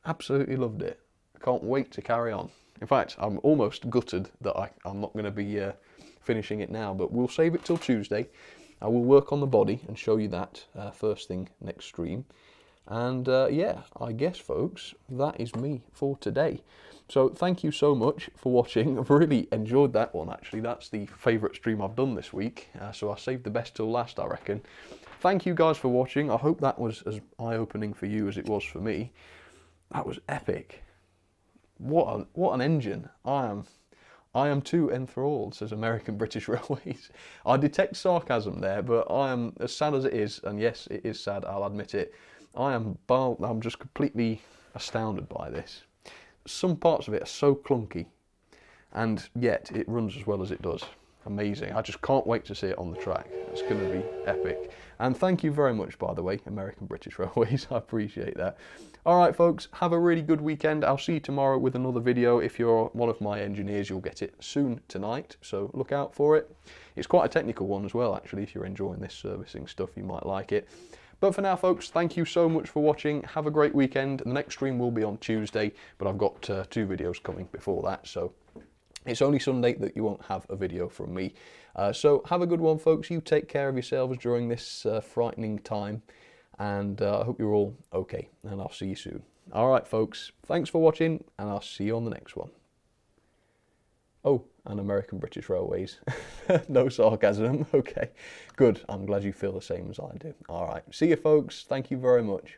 Absolutely loved it. I can't wait to carry on. In fact, I'm almost gutted that I'm not going to be finishing it now, but we'll save it till Tuesday. I will work on the body and show you that first thing next stream. And yeah, I guess, folks, that is me for today. So thank you so much for watching. I've really enjoyed that one, actually. That's the favourite stream I've done this week. So I saved the best till last, I reckon. Thank you guys for watching. I hope that was as eye-opening for you as it was for me. That was epic. What an engine. I am too enthralled, says American British Railways. I detect sarcasm there, but I am, as sad as it is, and yes, it is sad, I'll admit it, I'm just completely astounded by this. Some parts of it are so clunky, and yet it runs as well as it does. Amazing. I just can't wait to see it on the track. It's going to be epic. And thank you very much, by the way, American British Railways. I appreciate that. All right, folks, have a really good weekend. I'll see you tomorrow with another video. If you're one of my engineers, you'll get it soon tonight, so look out for it. It's quite a technical one as well, actually. If you're enjoying this servicing stuff, you might like it. But for now, folks, thank you so much for watching. Have a great weekend. The next stream will be on Tuesday, but I've got 2 videos coming before that, so it's only Sunday that you won't have a video from me. So have a good one, folks. You take care of yourselves during this frightening time, and I hope you're all okay, and I'll see you soon. All right, folks, thanks for watching, and I'll see you on the next one. Oh, and American British Railways. No sarcasm. Okay, good. I'm glad you feel the same as I do. All right, see you, folks. Thank you very much.